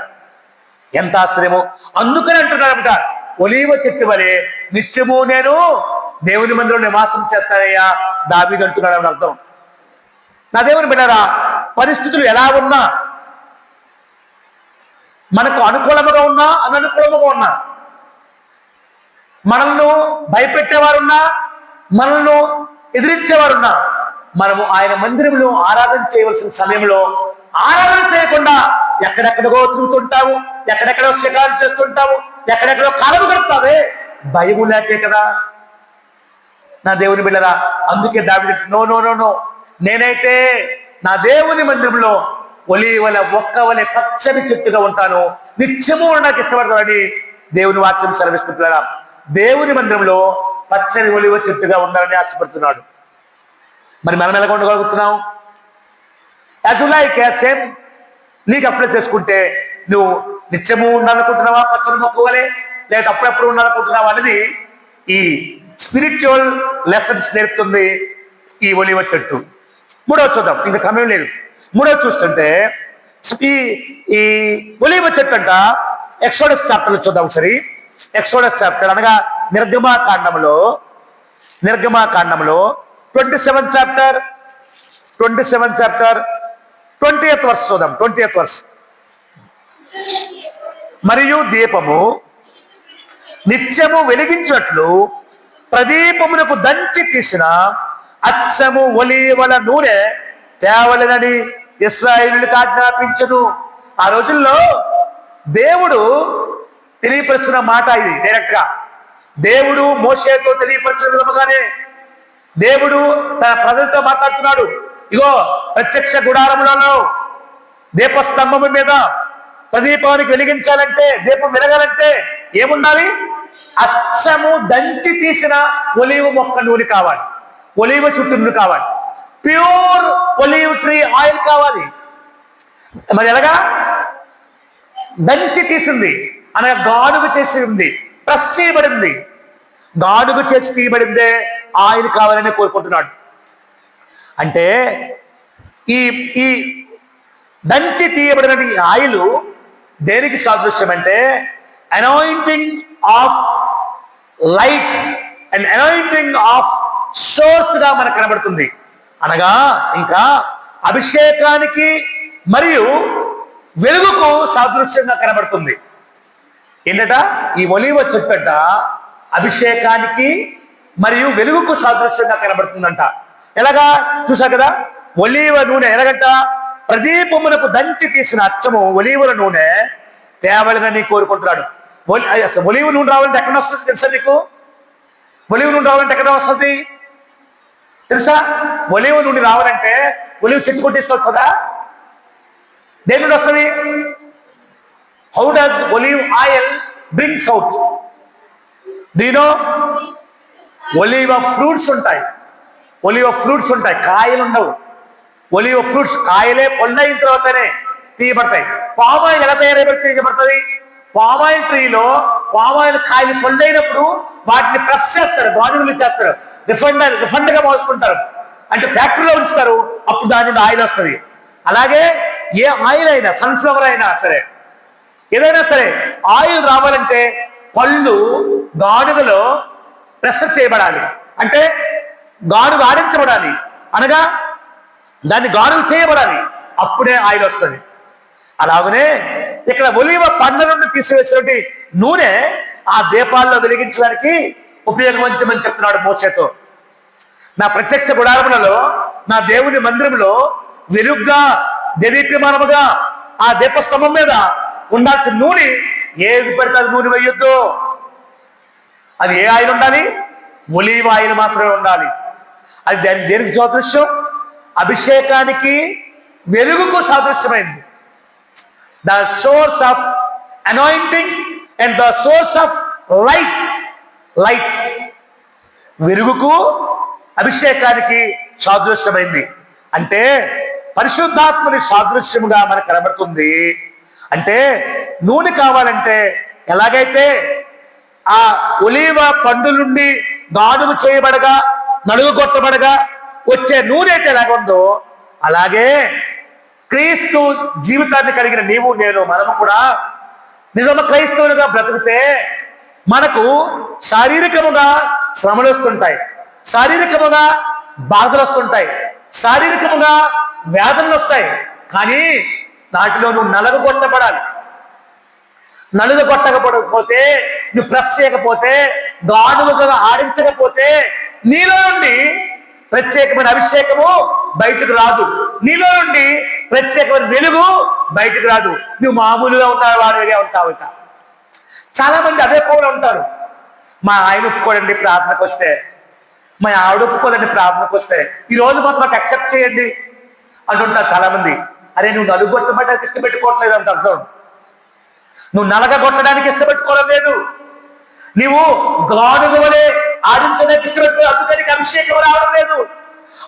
ఎంత ఆశ్చర్యమో! అందుకని అంటున్నారట, ఒలీవ చెట్టు వలె నిత్యము నేను దేవుని మందిరంలో నివాసం చేస్తానయ్యా దావీదు అంటున్నాడు అని అర్థం. నా దేవుని బిడ్డలారా, పరిస్థితులు ఎలా ఉన్నా, మనకు అనుకూలముగా ఉన్నా అననుకూలముగా ఉన్నా, మనల్ని భయపెట్టేవారున్నా, మనల్ని ఎదిరించేవారున్నా, మనము ఆయన మందిరంలో ఆరాధన చేయవలసిన సమయంలో ఆరాధన చేయకుండా ఎక్కడెక్కడికో తిరుగుతుంటావు, ఎక్కడెక్కడో శిఖాలు చేస్తుంటావు, ఎక్కడెక్కడో కాలం గడుపుతావే, భయము లేకే కదా. నా దేవుని బిడ్డరా, అందుకే దావీదు నో నో నో నో నేనైతే నా దేవుని మందిరంలో ఒలీవల ఒక్కవలే పచ్చని చెట్టుగా ఉంటాను, నిత్యము నాకు ఇష్టపడతానని దేవుని వాక్యం సెలవిస్తున్నాడు. దేవుని మందిరంలో పచ్చని ఒలీవ చెట్టుగా ఉండాలని ఆశపడుతున్నాడు. మరి మనం ఎలా ఉండగలుగుతున్నాం? సేమ్ నీకు అప్లై చేసుకుంటే నువ్వు నిత్యము ఉండాలనుకుంటున్నావా పచ్చని మొక్క వలె, లేదా అప్పుడప్పుడు ఉండాలనుకుంటున్నావా అనేది ఈ స్పిరిచువల్ లెసన్స్ నేర్పుతుంది ఈ ఒలీవ చెట్టు. మూడవ చూద్దాం, ఇంకా సమయం లేదు. మూడవ చూస్తుంటే ఈ ఒలీవ చెట్టు అంట ఎక్సోడస్ చాప్టర్లో చూద్దాం సరే. ఎక్సోడస్ చాప్టర్ అనగా నిర్గమాకాండంలో 27th చాప్టర్ 20th verse చూద్దాం. 20th verse. మరియు దీపము నిత్యము వెలిగించినట్లు ప్రదీపమునకు దంచి తీసిన అచ్చము ఒలీవల నూనె తేవలనని ఇశ్రాయేలులకు ఆజ్ఞాపించను. ఆ రోజుల్లో దేవుడు తెలియపరుస్తున్న మాట ఇది. డైరెక్ట్ గా దేవుడు మోషేతో తెలియపరిచిన విధముగానే దేవుడు తన ప్రజలతో మాట్లాడుతున్నాడు. ఇగో ప్రత్యక్ష గుడారములలో దీపస్తంభము మీద ప్రదీపానికి వెలిగించాలంటే, దీపం వెలగాలంటే ఏముండాలి? అచ్చము దంచి తీసిన ఒలీవ మొక్క నూనె కావాలి, ఒలీవ చుట్టూ నూనె కావాలి, ప్యూర్ ఒలీవ్ ట్రీ ఆయిల్ కావాలి. మరి ఎలాగా? దంచి తీసింది అనగా గానుగు చేసి ఉంది, ప్రెస్ చేయబడింది, గానుగు చేసి తీయబడిందే ఆయిల్ కావాలని కోరుకుంటున్నాడు. అంటే ఈ ఈ దంచి తీయబడిన ఈ ఆయిల్ దేనికి సాదృశ్యం అంటే anointing of light and anointing of swords గా మనకు కనబడుతుంది. అనగా ఇంకా అభిషేకానికి మరియు వెలుగుకు సాదృశ్యంగా కనబడుతుంది. ఏంటట? ఈ ఒలీవ చెట్టట అభిషేకానికి మరియు వెలుగుకు సాదృశ్యంగా కనబడుతుందంట. ఎలాగా? చూసా కదా, ఒలీవ నూనె ఎలాగంట? ప్రదీపమునకు దంచి తీసిన అచ్చము ఒలీవల నూనె తేవలనని కోరుకుంటున్నాడు. అసలు ఒలీవ నూనె రావాలంటే ఎక్కడ వస్తుంది తెలుసా మీకు? ఒలీవ నూనె రావాలంటే ఎక్కడ వస్తుంది తెలుసా? ఒలీవ నూనె రావాలంటే ఒలీవ చెట్టు కొట్టిస్తుందా? దేని నుండి వస్తుంది? How does olive oil brings out? Do you know? ఒలివ ఫ్రూట్స్ ఉంటాయి, ఒలివ ఫ్రూట్స్ ఉంటాయి, కాయలు ఉండవు. ఒలివ ఫ్రూట్స్ కాయలే పండైన తర్వాతనే తీయబడతాయి. పామాయిల్ ఎలా తీయబడుతుంది? పామాయిల్ ట్రీలో పామాయిల్ కాయలు పండైనప్పుడు వాటిని ప్రెస్ చేస్తారు, గానుగులు చేస్తారు, రిఫండ్ గా మోసుకుంటారు, అంటే ఫ్యాక్టరీలో ఉంచుతారు. అప్పుడు దాని నుండి ఆయిల్ వస్తుంది. అలాగే ఏ ఆయిల్ అయినా, సన్ఫ్లవర్ అయినా సరే, ఏదైనా సరే ఆయిల్ రావాలంటే పళ్ళు గానుగలో ప్రెస్ చేయబడాలి, అంటే గానుగ ఆడించబడాలి, అనగా దాన్ని గానుగ చేయబడాలి, అప్పుడే ఆయిల్ వస్తుంది. అలాగనే ఇక్కడ ఒలివ పండ్ల నుండి తీసివేసినటువంటి నూనె ఆ దీపాల్లో వెలిగించడానికి ఉపయోగించమని చెప్తున్నాడు మోషేతో. నా ప్రత్యక్ష గుడారములలో, నా దేవుని మందిరంలో వెలుగ్గా దేదీప్యమానముగా ఆ దీపస్తంభం మీద ఉండాల్సిన నూనె ఏది పడితే అది నూనె వేయొద్దు. అది ఏ ఆయిల్ ఉండాలి? ఒలీవ ఆయిల్ మాత్రమే ఉండాలి. అది దేనికి సాదృశ్యం? అభిషేకానికి వెలుగుకు సాదృశ్యమైంది. The source of anointing and the source of light వెలుగుకు అభిషేకానికి సాదృశ్యమైంది. అంటే పరిశుద్ధాత్మని సాదృశ్యముగా మనకు కనబడుతుంది. అంటే నూనె కావాలంటే ఎలాగైతే ఆ ఒలీవ పండు నుండి గానుగు చేయబడగా, నలుగు కొట్టబడగా వచ్చే నూనె అయితే ఎలాగుందో, అలాగే క్రీస్తు జీవితాన్ని కలిగిన నీవు నేను మనము కూడా నిజమ క్రైస్తవులుగా బ్రతికితే మనకు శారీరకముగా శ్రమలు వస్తుంటాయి, శారీరకముగా బాధలు వస్తుంటాయి, శారీరకముగా వ్యాధులు వస్తాయి. కానీ వాటిలో నువ్వు నలగొట్టబడాలి. నలుగొట్టకపోతే, నువ్వు ప్రెస్ చేయకపోతే, గానుగగా ఆడించకపోతే నీలో నుండి ప్రత్యేకమైన అభిషేకము బయటకు రాదు, నీలో నుండి ప్రత్యేకమైన వెలుగు బయటకు రాదు. నువ్వు మామూలుగా ఉంటావు, వాడిగా ఉంటావు. ఇక చాలా మంది అదే కూడా ఉంటారు. మా ఆయన ఒప్పుకోడండి ప్రార్థనకు వస్తే, మా ఆవిడ ఒప్పుకోదండి ప్రార్థనకు వస్తే, ఈ రోజు మాత్రం నాకు యాక్సెప్ట్ చేయండి అంటుంటారు చాలా మంది. అరే నువ్వు నలుగొట్టబడ్డానికి ఇష్టపెట్టుకోవట్లేదు అంటే అర్థం, నువ్వు నలగొట్టడానికి ఇష్టపెట్టుకోవడం లేదు, నీవు గానుగ వలె ఆడించడానికి ఇష్టపెట్టుకో, అందుకని అభిషేకం రావడం లేదు,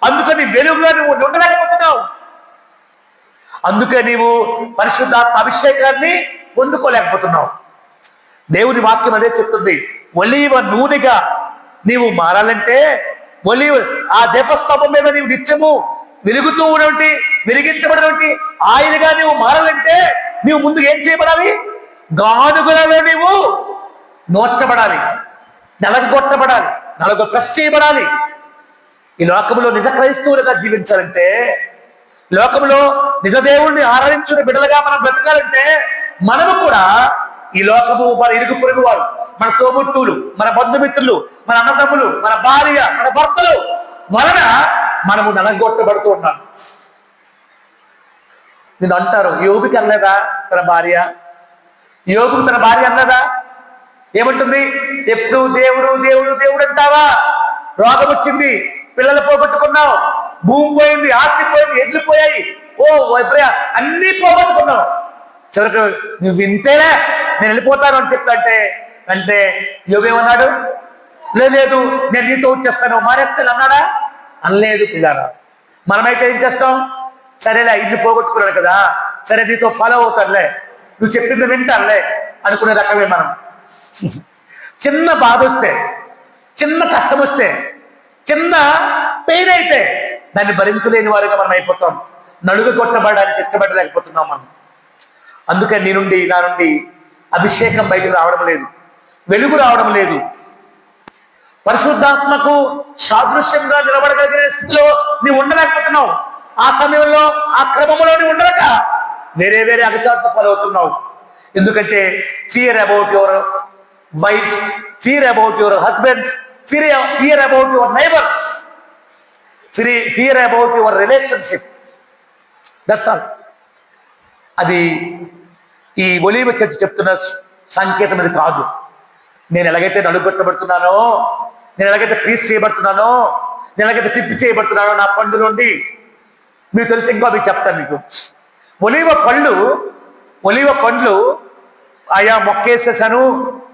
అందుకని వెలుగుగా నువ్వు ఉండలేకపోతున్నావు, అందుకే నీవు పరిశుద్ధాత్మ అభిషేకాన్ని పొందుకోలేకపోతున్నావు. దేవుని వాక్యం అదే చెప్తుంది. ఒలీవ నూనెగా నీవు మారాలంటే, ఒలీవ ఆ దీపస్తంభం మీద నీవు నిత్యము వెలుగుతూ ఉన్నటువంటి, వెలిగించబడినటువంటి ఆయిల్గా నీవు మారాలంటే నీవు ముందు ఏం చేయబడాలి? గానుగులలో నీవు నోర్చబడాలి, నలగొట్టబడాలి, ప్రెస్ చేయబడాలి. ఈ లోకంలో నిజ క్రైస్తవులుగా జీవించాలంటే, లోకంలో నిజ దేవుణ్ణి ఆరాధించిన బిడ్డలుగా మనం బ్రతకాలంటే, మనము కూడా ఈ లోకము, మన ఇరుగు పొరుగు వారు, మన తోబుట్టువులు, మన బంధుమిత్రులు, మన అన్నదమ్ములు, మన భార్య, మన భర్తలు వలన మనము నలగొట్టబడుతూ ఉన్నాం. నేను అంటారు, యోబుకి అనలేదా తన భార్య? యోబుకు తన భార్య అన్నదా? ఏమంటుంది? ఎప్పుడు దేవుడు దేవుడు దేవుడు అంటావా? రోగం వచ్చింది, పిల్లలు పోగొట్టుకున్నావు, భూమి పోయింది, ఆస్తి పోయింది, ఎడ్లు పోయాయి, ఓ అన్నీ పోగొట్టుకున్నావు, చివరికి నువ్వు వింటేనే నేను వెళ్ళిపోతాను అని చెప్తాంటే, అంటే యోగేమన్నాడు? లేదు నేను నీతో వచ్చేస్తాను, మారేస్తాను అన్నాడా? అనలేదు. పిల్లారా, మనమైతే ఏం చేస్తాం? సరేలే ఇన్ని పోగొట్టుకున్నాడు కదా, సరే నీతో ఫాలో అవుతానులే, నువ్వు చెప్పింది వింటానులే అనుకునే రకమే మనం. చిన్న బాధ వస్తే, చిన్న కష్టం వస్తే, చిన్న పెయిన్ అయితే దాన్ని భరించలేని వారిగా మనం అయిపోతాం. నలుగు కొట్టబడడానికి ఇష్టపడలేకపోతున్నాం మనం. అందుకే నా నుండి అభిషేకం బయటకు రావడం లేదు, వెలుగు రావడం లేదు. పరిశుద్ధాత్మకు సాదృశ్యంగా నిలబడగలిగిన స్థితిలో నీవు ఉండలేకపోతున్నావు. ఆ సమయంలో, ఆ క్రమంలో నీవు ఉండలేక వేరే వేరే అగచాట్ల పాలవుతున్నావు. ఎందుకంటే fear about your wives, fear about your husbands, fear about your neighbours, fear about your relationship. That's all. అది ఈ ఒలీవ చెట్టు చెప్తున్న సంకేతం ఇది కాదు. నేను ఎలాగైతే నలుగొట్టబడుతున్నానో, నేను ఎలాగైతే పీస్ చేయబడుతున్నానో, నేను ఎలాగైతే తిప్పి చేయబడుతున్నానో నా పండు నుండి, మీకు తెలుసు. ఇంకో మీకు చెప్తాను. మీకు ఒలీవ పండ్లు అయ్యా మొక్కేసేసాను,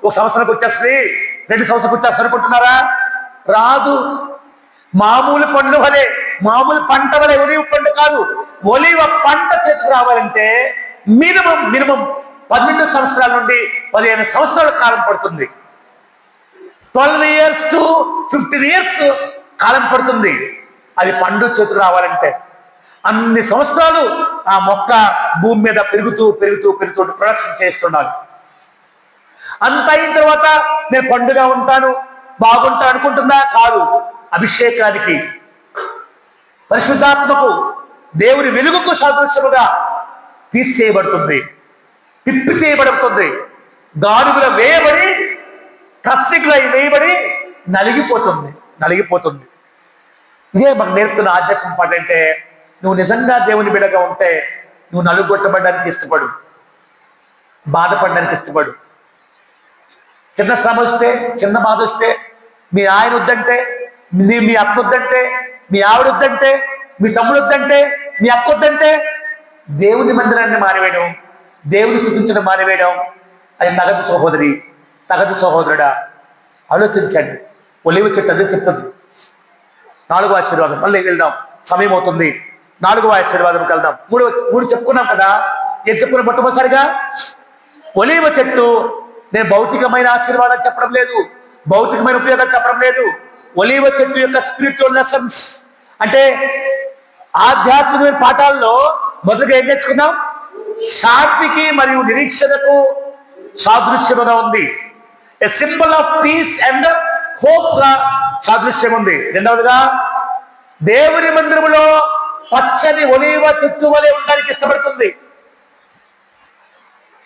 ఒక సంవత్సరానికి వచ్చేస్తుంది, 2 సంవత్సరాలకు వచ్చేస్తుంది అనుకుంటున్నారా? రాదు. మామూలు పండ్లు వలె, మామూలు పంట వలె, ఒలివ పంట కాదు, ఒలివ పంట చేతికి రావాలంటే మినిమం 12 సంవత్సరాల నుండి 15 సంవత్సరాల కాలం పడుతుంది. 12 years to 15 years కాలం పడుతుంది అది పండు చేతులు రావాలంటే. అన్ని సంవత్సరాలు ఆ మొక్క భూమి మీద పెరుగుతూ ప్రొడక్షన్ చేస్తుండాలి. అంత అయిన తర్వాత నేను పండుగ ఉంటాను, బాగుంటా అనుకుంటుందా? కాదు. అభిషేకానికి, పరిశుద్ధాత్మకు, దేవుని వెలుగుకు సాదృశ్యముగా తీసేయబడుతుంది, తిప్పి చేయబడుతుంది. గాడుగుల వేయబడి, కస్సికుల వేయబడి నలిగిపోతుంది. ఇదే మనకు నేర్పుతున్న ఆధ్యాత్మిక పాట. అంటే నువ్వు నిజంగా దేవుని బిడ్డగా ఉంటే నువ్వు నలుగొట్టబడడానికి ఇష్టపడు, బాధపడడానికి ఇష్టపడు. చిన్న శ్రమ వస్తే, చిన్న బాధ వస్తే, మీ ఆయన వద్దంటే, మీ అక్క వద్దంటే, మీ ఆవిడ వద్దంటే, మీ తమ్ముడు వద్దంటే, మీ అక్క వద్దంటే, దేవుని మందిరాన్ని మారివేయడం, దేవుని స్తుతించడం మారివేయడం అది తగదు సహోదరి, తగదు సహోదరుడా. ఆలోచించండి. ఒలివ చెట్టు అదే చెప్తుంది. 4వ ఆశీర్వాదం, మళ్ళీ వెళ్దాం, సమయం అవుతుంది. 4వ ఆశీర్వాదంకి వెళ్దాం. మూడు చెప్పుకున్నాం కదా. ఏం చెప్పుకున్నాం? మొట్టమొదటిసారిగా ఒలివ చెట్టు. నేను భౌతికమైన ఆశీర్వాదాలు చెప్పడం లేదు, భౌతికమైన ఉపయోగాలు చెప్పడం లేదు. ఒలివ చెట్టు యొక్క స్పిరిచువల్ లెసన్స్ అంటే ఆధ్యాత్మికమైన పాఠాల్లో మొదటిగా ఏం నేర్చుకున్నాం? శాంతికి మరియు నిరీక్షణకు సాదృశ్యముగా ఉంది. A symbol of peace and hope గా సాదృశ్యం ఉంది. రెండవదిగా దేవుని మందిరములో పచ్చని ఒలివ చెట్టు వలె ఉండడానికి ఇష్టపడుతుంది.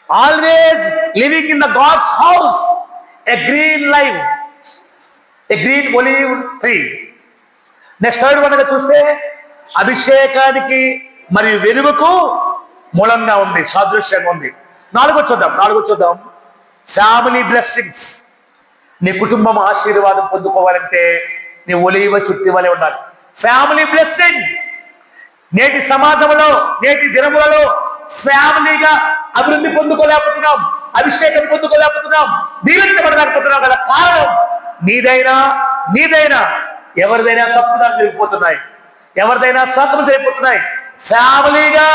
Always living in the God's house, a green life, a green olive tree. Next third వన్గా చూస్తే అభిషేకానికి మరియు వెలుగుకు మూలంగా ఉంది, సాదృశ్యంగా ఉంది. 4వ చూద్దాం. Family blessings. నీ కుటుంబం ఆశీర్వాదం పొందుకోవాలంటే నీ ఒలివ చుట్టి వలె ఉండాలి. Family blessing. నేటి సమాజంలో, నేటి దినములలో ఫ్యామిలీగా అభివృద్ధి పొందుకోలేకపోతున్నాం, అభిషేకం పొందుకోలేకపోతున్నాం, దీవించబడలేకపోతున్నాం. గల కారణం నీదైనా ఎవరిదైనా తప్పుదాలు జరిగిపోతున్నాయి, ఎవరిదైనా శాతము జరిగిపోతున్నాయి. ఫ్యామిలీగా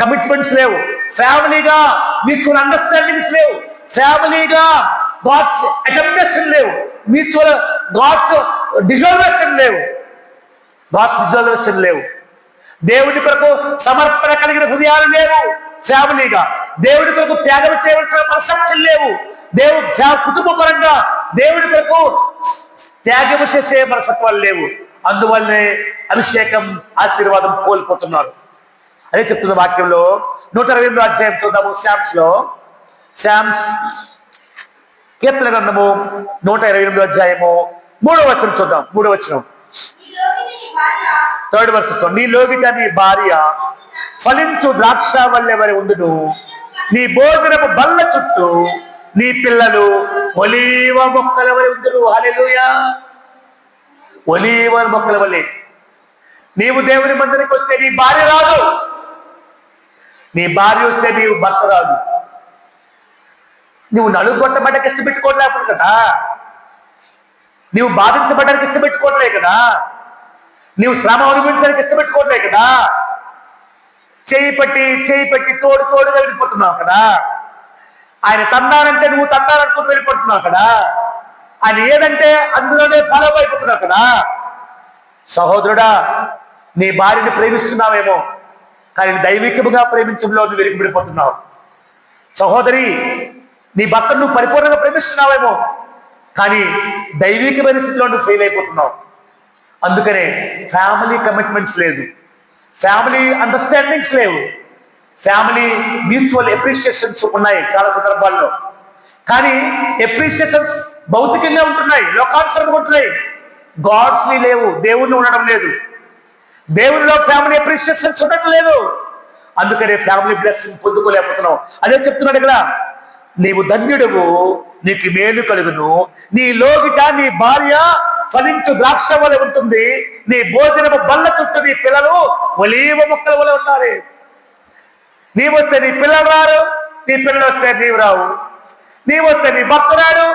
కమిట్మెంట్స్ లేవు, ఫ్యామిలీగా మ్యూచువల్ అండర్స్టాండింగ్స్ లేవు, ఫ్యామిలీగా గాడ్స్ అటెంప్టేషన్ లేవు, మ్యూచువల్ గాడ్స్ డిజర్వేషన్ లేవు. దేవుడి కొరకు సమర్పణ కలిగిన హృదయాలు లేవు. ఫ్యామిలీగా దేవుడి కొరకు త్యాగం చేయవలసిన మనసాక్షులు లేవు. కుటుంబ పరంగా దేవుడి కొరకు త్యాగం చేసే మనసత్వాలు లేవు. అందువల్లనే అభిషేకం, ఆశీర్వాదం కోల్పోతున్నారు. అదే చెప్తున్న వాక్యంలో 128వ అధ్యాయం చూద్దాము. శామ్స్ కీర్తన గ్రంథము 128వ అధ్యాయము 3వ వచనం చూద్దాం. 3వ వచనం, 3rd verse. నీ లోగిట నీ భార్య ఫలించు ద్రాక్ష వల్లె వలె ఉండును, నీ భోజనపు బల్ల చుట్టూ నీ పిల్లలు ఒలీవ మొక్కల వలె ఉండును. హల్లెలూయా. ఒలీవ మొక్కల వలె. నీవు దేవుని మందిరానికి వస్తే నీ భార్య రాదు, నీ భార్య వస్తే నీవు భర్త రాదు. నువ్వు నలుగొట్టబడ్డానికి ఇష్టపెట్టుకోవట్లేదు కదా, నీవు బాధించబడ్డానికి ఇష్టపెట్టుకోవట్లే కదా, నీవు శ్రమ అనుభవించడానికి ఇష్టపెట్టుకోవట్లే కదా, చేయి పట్టి తోడుగా వెళ్ళిపోతున్నావు కదా. ఆయన తన్నానంటే నువ్వు తన్నాననుకుని వెళ్ళిపోతున్నావు కదా. ఆయన ఏదంటే అందులోనే ఫాలో అయిపోతున్నావు కదా. సహోదరుడా, నీ భార్యని ప్రేమిస్తున్నావేమో, కానీ దైవికముగా ప్రేమించడంలో నువ్వు వెలిగిపడిపోతున్నావు. సహోదరి, నీ భర్తను నువ్వు పరిపూర్ణంగా ప్రేమిస్తున్నావేమో, కానీ దైవికమైన స్థితిలో నువ్వు ఫెయిల్ అయిపోతున్నావు. అందుకనే ఫ్యామిలీ కమిట్మెంట్స్ లేదు, ఫ్యామిలీ అండర్స్టాండింగ్స్ లేవు, ఫ్యామిలీ మ్యూచువల్ ఎప్రిషియేషన్స్ ఉన్నాయి చాలా సందర్భాల్లో. కానీ ఎప్రిషియేషన్స్ భౌతికంగా ఉంటున్నాయి, లోకానుసరంగా ఉంటున్నాయి, గాడ్స్ని లేవు, దేవుణ్ణి ఉండడం లేదు. దేవునిలో ఫ్యామిలీ అప్రిషియేషన్స్ ఉండటం లేదు. అందుకనే ఫ్యామిలీ బ్లెస్సింగ్ పొందుకోలేకపోతున్నావు. అదే చెప్తున్నాడు ఇక్కడ, నీవు ధన్యుడువు, నీకు మేలు కలుగును, నీ లోగిట నీ భార్య ఫలించు ద్రాక్ష వలె ఉంటుంది, నీ భోజనము బల్ల చుట్టూ నీ పిల్లలు ఒలీవ మొక్కల వలె ఉండాలి. నీవొస్తే నీ పిల్లలు రారు, నీ పిల్లలు వస్తే నీవు రావు, నీవు వస్తే నీ భర్త రాడు,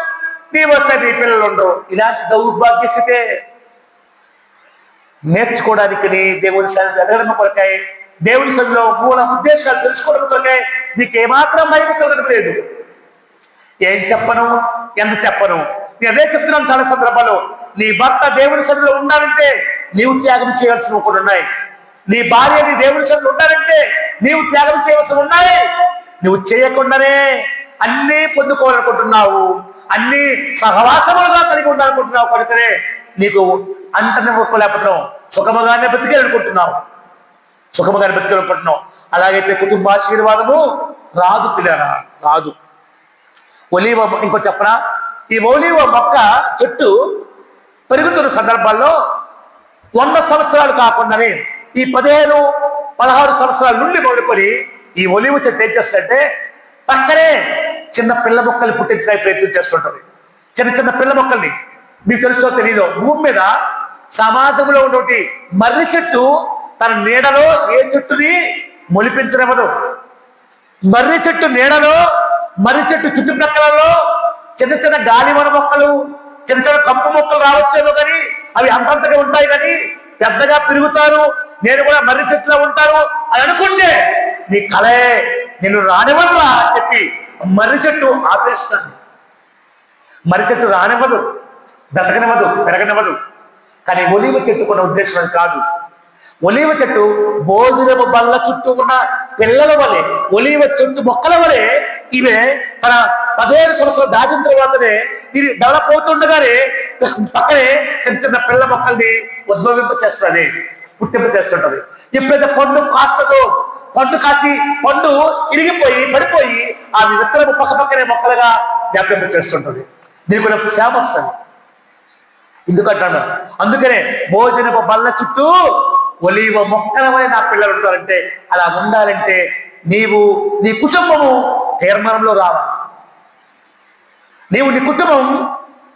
నీవు వస్తే నీ పిల్లలు ఉండవు. ఇలాంటి దౌర్భాగ్య స్థితే. నేర్చుకోవడానికి దేవుని సన్నిధి ఎదగడం కొరకాయి, దేవుని సన్నిధిలో మూల ఉద్దేశాలు తెలుసుకోవడం కొరకాయి నీకు ఏమాత్రం భయం కలగడం లేదు. ఏం చెప్పను, ఎంత చెప్పను, నేను అదే చెప్తున్నాను చాలా సందర్భాల్లో. నీ భర్త దేవుని సన్నిధిలో ఉండాలంటే నీవు త్యాగం చేయాల్సిన ఒకటి ఉన్నాయి. నీ భార్య నీ దేవుని సన్నిధిలో ఉండాలంటే నీవు త్యాగం చేయవలసి ఉన్నాయి. నువ్వు చేయకుండానే అన్నీ పొందుకోవాలనుకుంటున్నావు, అన్ని సహవాసములుగా కలిగి ఉండాలనుకుంటున్నావు కనుకనే నీకు అంటనే ఒప్పుకోలేకపోతున్నావు. సుఖముగానే బతికేయాలనుకుంటున్నావు, సుఖముగానే బతికేయాలనుకుంటున్నావు. అలాగైతే కుటుంబ ఆశీర్వాదము రాదు పిల్లరా, రాదు. ఒలీవ ఇంకో చెప్పనా, ఈ ఒలీవ మొక్క చెట్టు పెరుగుతున్న సందర్భాల్లో 100 సంవత్సరాలు కాకుండానే ఈ 15-16 సంవత్సరాల నుండి మొదలుకొని ఈ ఒలీవ చెట్టు ఏం చేస్తుంటే పక్కనే చిన్న పిల్ల మొక్కలు పుట్టించడానికి ప్రయత్నం చేస్తుంటుంది. చిన్న చిన్న పిల్ల మొక్కల్ని, మీకు తెలుసో తెలీదో, భూమి మీద సమాజంలో ఉన్నటువంటి మర్రి చెట్టు తన నీడలో ఏ చెట్టుని మొలిపించనివ్వదు. మర్రి చెట్టు నీడలో, మర్రి చెట్టు చుట్టుప్రక్కలలో చిన్న చిన్న గాలివన మొక్కలు, చిన్న చిన్న కంపు మొక్కలు రావచ్చేమో కానీ అవి అంతంతగా ఉంటాయి కానీ పెద్దగా పెరుగుతారు, నేను కూడా మర్రి చెట్టులో ఉంటాను అని అనుకుంటే నీ కళే నేను రానివ్వనురా అని చెప్పి మర్రి చెట్టు ఆపేస్తాను. మర్రి చెట్టు రానివ్వదు, బ్రతకనివ్వదు, పెరగనివ్వదు. కానీ ఒలీవ చెట్టు కొన్న ఉద్దేశం అది కాదు. ఒలీవ చెట్టు భోజనపు బల్ల చుట్టూ ఉన్న పిల్లల వలె, ఒలీవ చెట్టు మొక్కల వలె ఇవే తన 15 సంవత్సరాలు దాటిన తర్వాతనే ఇది డెవలప్ అవుతుండగానే పక్కనే చిన్న చిన్న పిల్ల మొక్కల్ని ఉద్భవింప చేస్తుంది, పుట్టింప చేస్తుంటది. ఎప్పుడైతే పండు కాస్తదో, పండు కాసి పండు ఇరిగిపోయి పడిపోయి ఆ విత్తనము పక్క పక్కనే మొక్కలుగా వ్యాపింప చేస్తుంటది. దీనికి కూడా ఫేమస్ అని ఎందుకంటాను. అందుకనే భోజనపు బల్ల చుట్టూ ఒలీవ మొక్కలమై నా పిల్లలు ఉంటారంటే అలా ఉండాలంటే నీవు నీ కుటుంబము తీర్మానంలో రావాలి. నీవు నీ కుటుంబం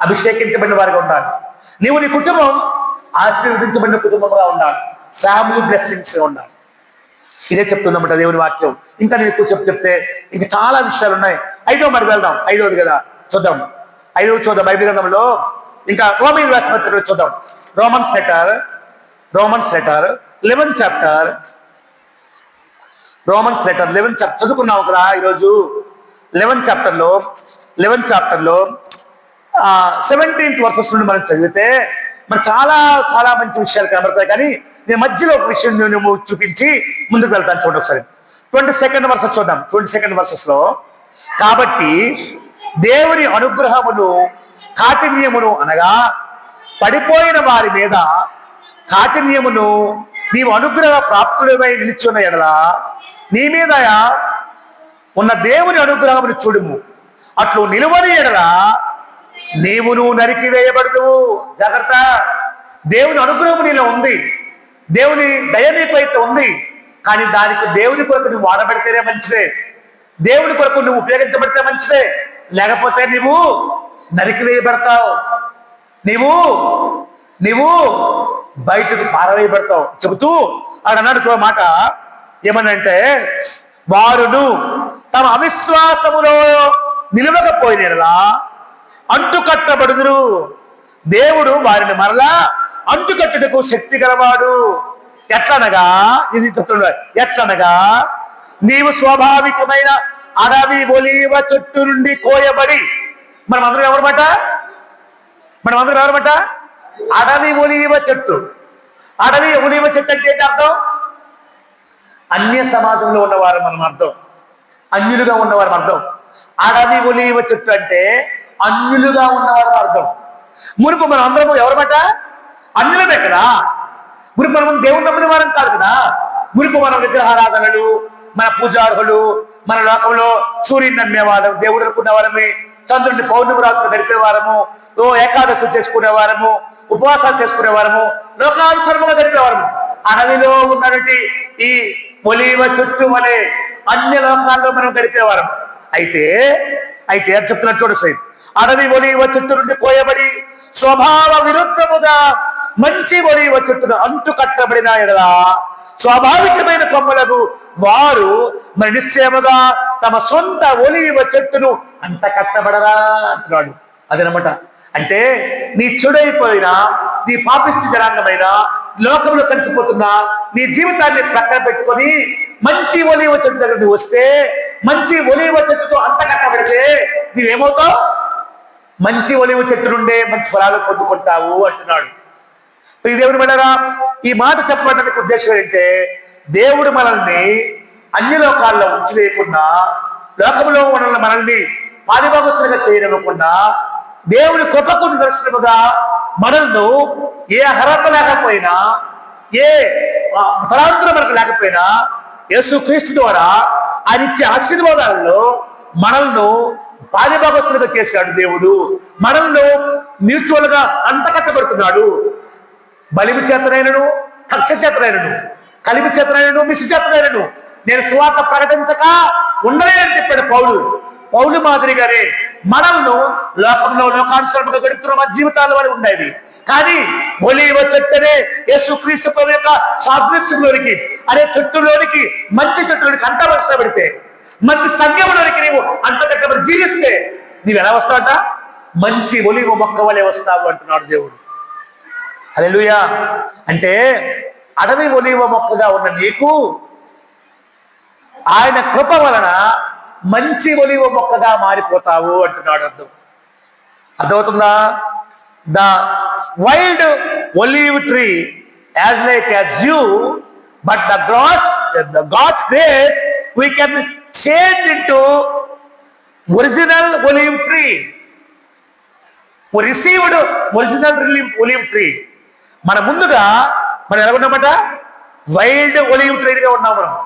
అభిషేకించబడిన వారిగా ఉండాలి. నీవు నీ కుటుంబం ఆశీర్వదించబడిన కుటుంబంగా ఉండాలి. ఫ్యామిలీ బ్లెస్సింగ్స్ ఉండాలి. ఇదే చెప్తున్నమాట దేవుని వాక్యం. ఇంకా నేను ఎక్కువ చెప్తే ఇంకా చాలా విషయాలు ఉన్నాయి. 5వ మరి వెళ్దాం. 5వది కదా, చూద్దాం. 5వ చూద్దాం. బైబిల్ గ్రంథంలో ఇంకా రోమన్ రాసిన పత్రికలో చూద్దాం. Romans letter 11th chapter. Romans letter 11th chapter చదువుకున్నాం కదా ఈరోజు. 11th చాప్టర్లో 17th వర్సెస్ నుండి మనం చదివితే మరి చాలా చాలా మంచి విషయాలు కనబడతాయి. కానీ నేను మధ్యలో ఒక విషయం నేను చూపించి ముందుకు వెళ్తాను. చూడండి ఒకసారి 22nd వర్సెస్ చూద్దాం. 22nd వర్సెస్లో, కాబట్టి దేవుని అనుగ్రహమును కాఠిన్యమును అనగా పడిపోయిన వారి మీద కాఠిన్యమును నీవు అనుగ్రహ ప్రాప్తులమై నిలిచున్న ఎడల నీ మీద ఉన్న దేవుని అనుగ్రహమును చూడుము. అట్లు నిలువని ఎడల నీవును నరికి వేయబడుతువు. జాగ్రత్త. దేవుని అనుగ్రహం నీలో ఉంది, దేవుని దయ నీపైతే ఉంది. కానీ దానికి దేవుని కొరకు నువ్వు వాడబడితేనే మంచిదే, దేవుని కొరకు నువ్వు ఉపయోగించబడితే మంచిదే. లేకపోతే నీవు నరికి వేయబడతావు, నీవు బయటకు పారవేయబడతావు చెబుతూ అన్నాడు. చూడ మాట ఏమనంటే, వారును తమ అవిశ్వాసములో నిలవకపోయినలా అంటుకట్టబడుదురు. దేవుడు వారిని మరలా అంటుకట్టుటకు శక్తి గలవాడు. ఎట్లనగా, ఇది చెప్తున్నాడు, ఎట్లనగా నీవు స్వాభావికమైన అడవి ఒలీవ చెట్టు నుండి కోయబడి, మనమందరం ఎవరమాట? అడవి ఒలీవ చెట్టు. అడవి ఒలీవ చెట్టు అంటే ఏంటి అర్థం? అన్య సమాజంలో ఉన్నవారు మనం అర్థం, అన్యులుగా ఉన్నవారు అర్థం. అడవి ఒలీవ చెట్టు అంటే అన్యులుగా ఉన్నవారు అర్థం. మునుపు మనం అందరము ఎవరమాట? అన్యులమే కదా. మునుపు మనం దేవుని నమ్మిన వారం కాదు కదా. మునుపు మనం విగ్రహారాధనలు, మన పూజార్హులు, మన లోకంలో సూర్యుని నమ్మేవారం, దేవుడు అనుకునేవారమే, చంద్రుడిని పౌర్ణమి రాత్రులు గడిపేవారము, ఏకాదశి చేసుకునేవారము, ఉపవాసాలు చేసుకునేవారము, లోకానుసరముగా గడిపేవారము. అడవిలో ఉన్నటువంటి ఈ ఒలీవ చెట్టు వలె అన్య లోకాల్లో మనం గడిపేవారం. అయితే చెప్తున్నట్టు చూడండి, అడవి ఒలీవ చెట్టు నుండి కోయబడి స్వభావ విరుద్ధముగా మంచి ఒలీవ చెట్టును అంటు కట్టబడిన ఎడల స్వాభావికమైన కొమ్మలకు వారు మరి నిశ్చయముగా తమ సొంత ఒలీవ చెట్టును అంత కట్టబడరా అంటున్నాడు. అదనమాట. అంటే నీ చెడైపోయినా, నీ పాపిష్టి జనాంగమైనా, లోకంలో కలిసిపోతున్నా నీ జీవితాన్ని ప్రక్కన పెట్టుకొని మంచి ఒలీవ చెట్టు దగ్గర నువ్వు వస్తే, మంచి ఒలీవ చెట్టుతో అంత కట్టబడితే నీవేమవుతావు? మంచి ఒలీవ చెట్టు నుండే మంచి ఫలాలు పొందుకుంటావు అంటున్నాడు. ఈ దేవుని బిడ్డలారా, ఈ మాట చెప్పడానికి ఉద్దేశం ఏంటంటే, దేవుడు మనల్ని అన్ని లోకాల్లో ఉంచివేయకుండా, లోకంలో మనల్ని పారిభాగతులుగా చేయనివ్వకుండా, దేవుడి కృపకు నిదర్శనముగా మనల్ని ఏ అర్హత లేకపోయినా, ఏ తలాంతులు మనకు లేకపోయినా, యేసుక్రీస్తు ద్వారా ఆయన ఇచ్చే ఆశీర్వాదాలలో మనల్ని పారిభాగతులుగా చేశాడు దేవుడు. మనల్ని మ్యూచువల్ గా అంతకట్టబడుతున్నాడు. బలిమి చేతనైనను, కక్ష చేతనైనను, కలిమి చేతనైనను, మిసి చేతనైనను నేను సువార్త ప్రకటించక ఉండలేనని చెప్పాడు పౌలు మాదిరిగానే మనల్ని లోకంలో లోకానుసరంగా గడుపుతున్న మా జీవితాల వల్ల ఉండేది. కానీ ఒలీవ చెట్టునే యేసుక్రీస్తు ప్రభు యొక్క సాదృశ్యంలోనికి, అనే చెట్టులోనికి, మంచి చెట్టులోనికి అంటబడితే, మంచి సంఘంలోనికి నీవు అంతకట్టబడి జీవిస్తే నీవు ఎలా వస్తావట? మంచి ఒలీవ మొక్క వలె వస్తావు అంటున్నాడు దేవుడు. హల్లెలూయా. అంటే అడవి ఒలీవ మొక్కగా ఉన్న నీకు ఆయన కృప వలన మంచి ఒలీవ మొక్కగా మారిపోతావు అంటున్నాడు. అర్థమవుతుందా? The wild olive tree as like as you, but the god's grace we can change into original olive tree. Received original olive tree. మన ముందుగా మనం ఎలా ఉన్నామట? వైల్డ్ ఒలీవ్ ట్రైగా ఉన్నాం మనం.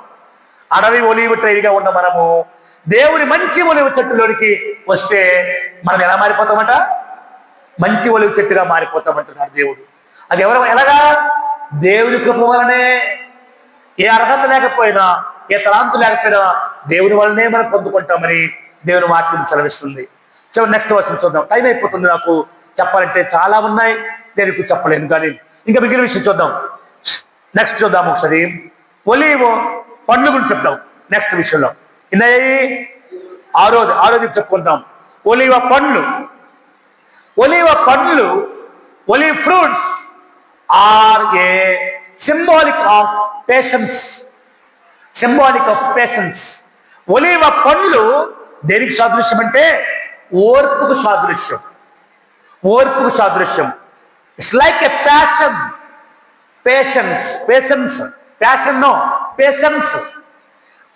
అడవి ఒలీవ్ ట్రైగా ఉన్న మనము దేవుని మంచి ఒలీవ చెట్టులోనికి వస్తే మనం ఎలా మారిపోతామట? మంచి ఒలీవ చెట్టుగా మారిపోతామంటున్నాడు దేవుడు. అది ఎలాగా? దేవుని కృప వలనే. ఏ అర్హత లేకపోయినా, ఏ తలాంతు లేకపోయినా దేవుని వలనే మనం పొందుకుంటామని దేవుని వాక్యం సెలవిస్తుంది. నెక్స్ట్ వర్షం చూద్దాం. టైం అయిపోతుంది. నాకు చెప్పాలంటే చాలా ఉన్నాయి, నేను ఇప్పుడు చెప్పలేను. కానీ ఇంకా మిగిలిన విషయం చూద్దాం. నెక్స్ట్ చూద్దాం ఒకసారి. ఒలీవ పండ్ల గురించి చెప్తాం నెక్స్ట్ విషయంలో. ఇన్నాయి ఆరోది చెప్పుకుంటాం. ఒలీవ పండ్లు, olive fruits are a symbolic of patience. ఒలీవ పండ్లు దేనికి సాదృశ్యం అంటే ఓర్పుకు సాదృశ్యం. It's like a patience,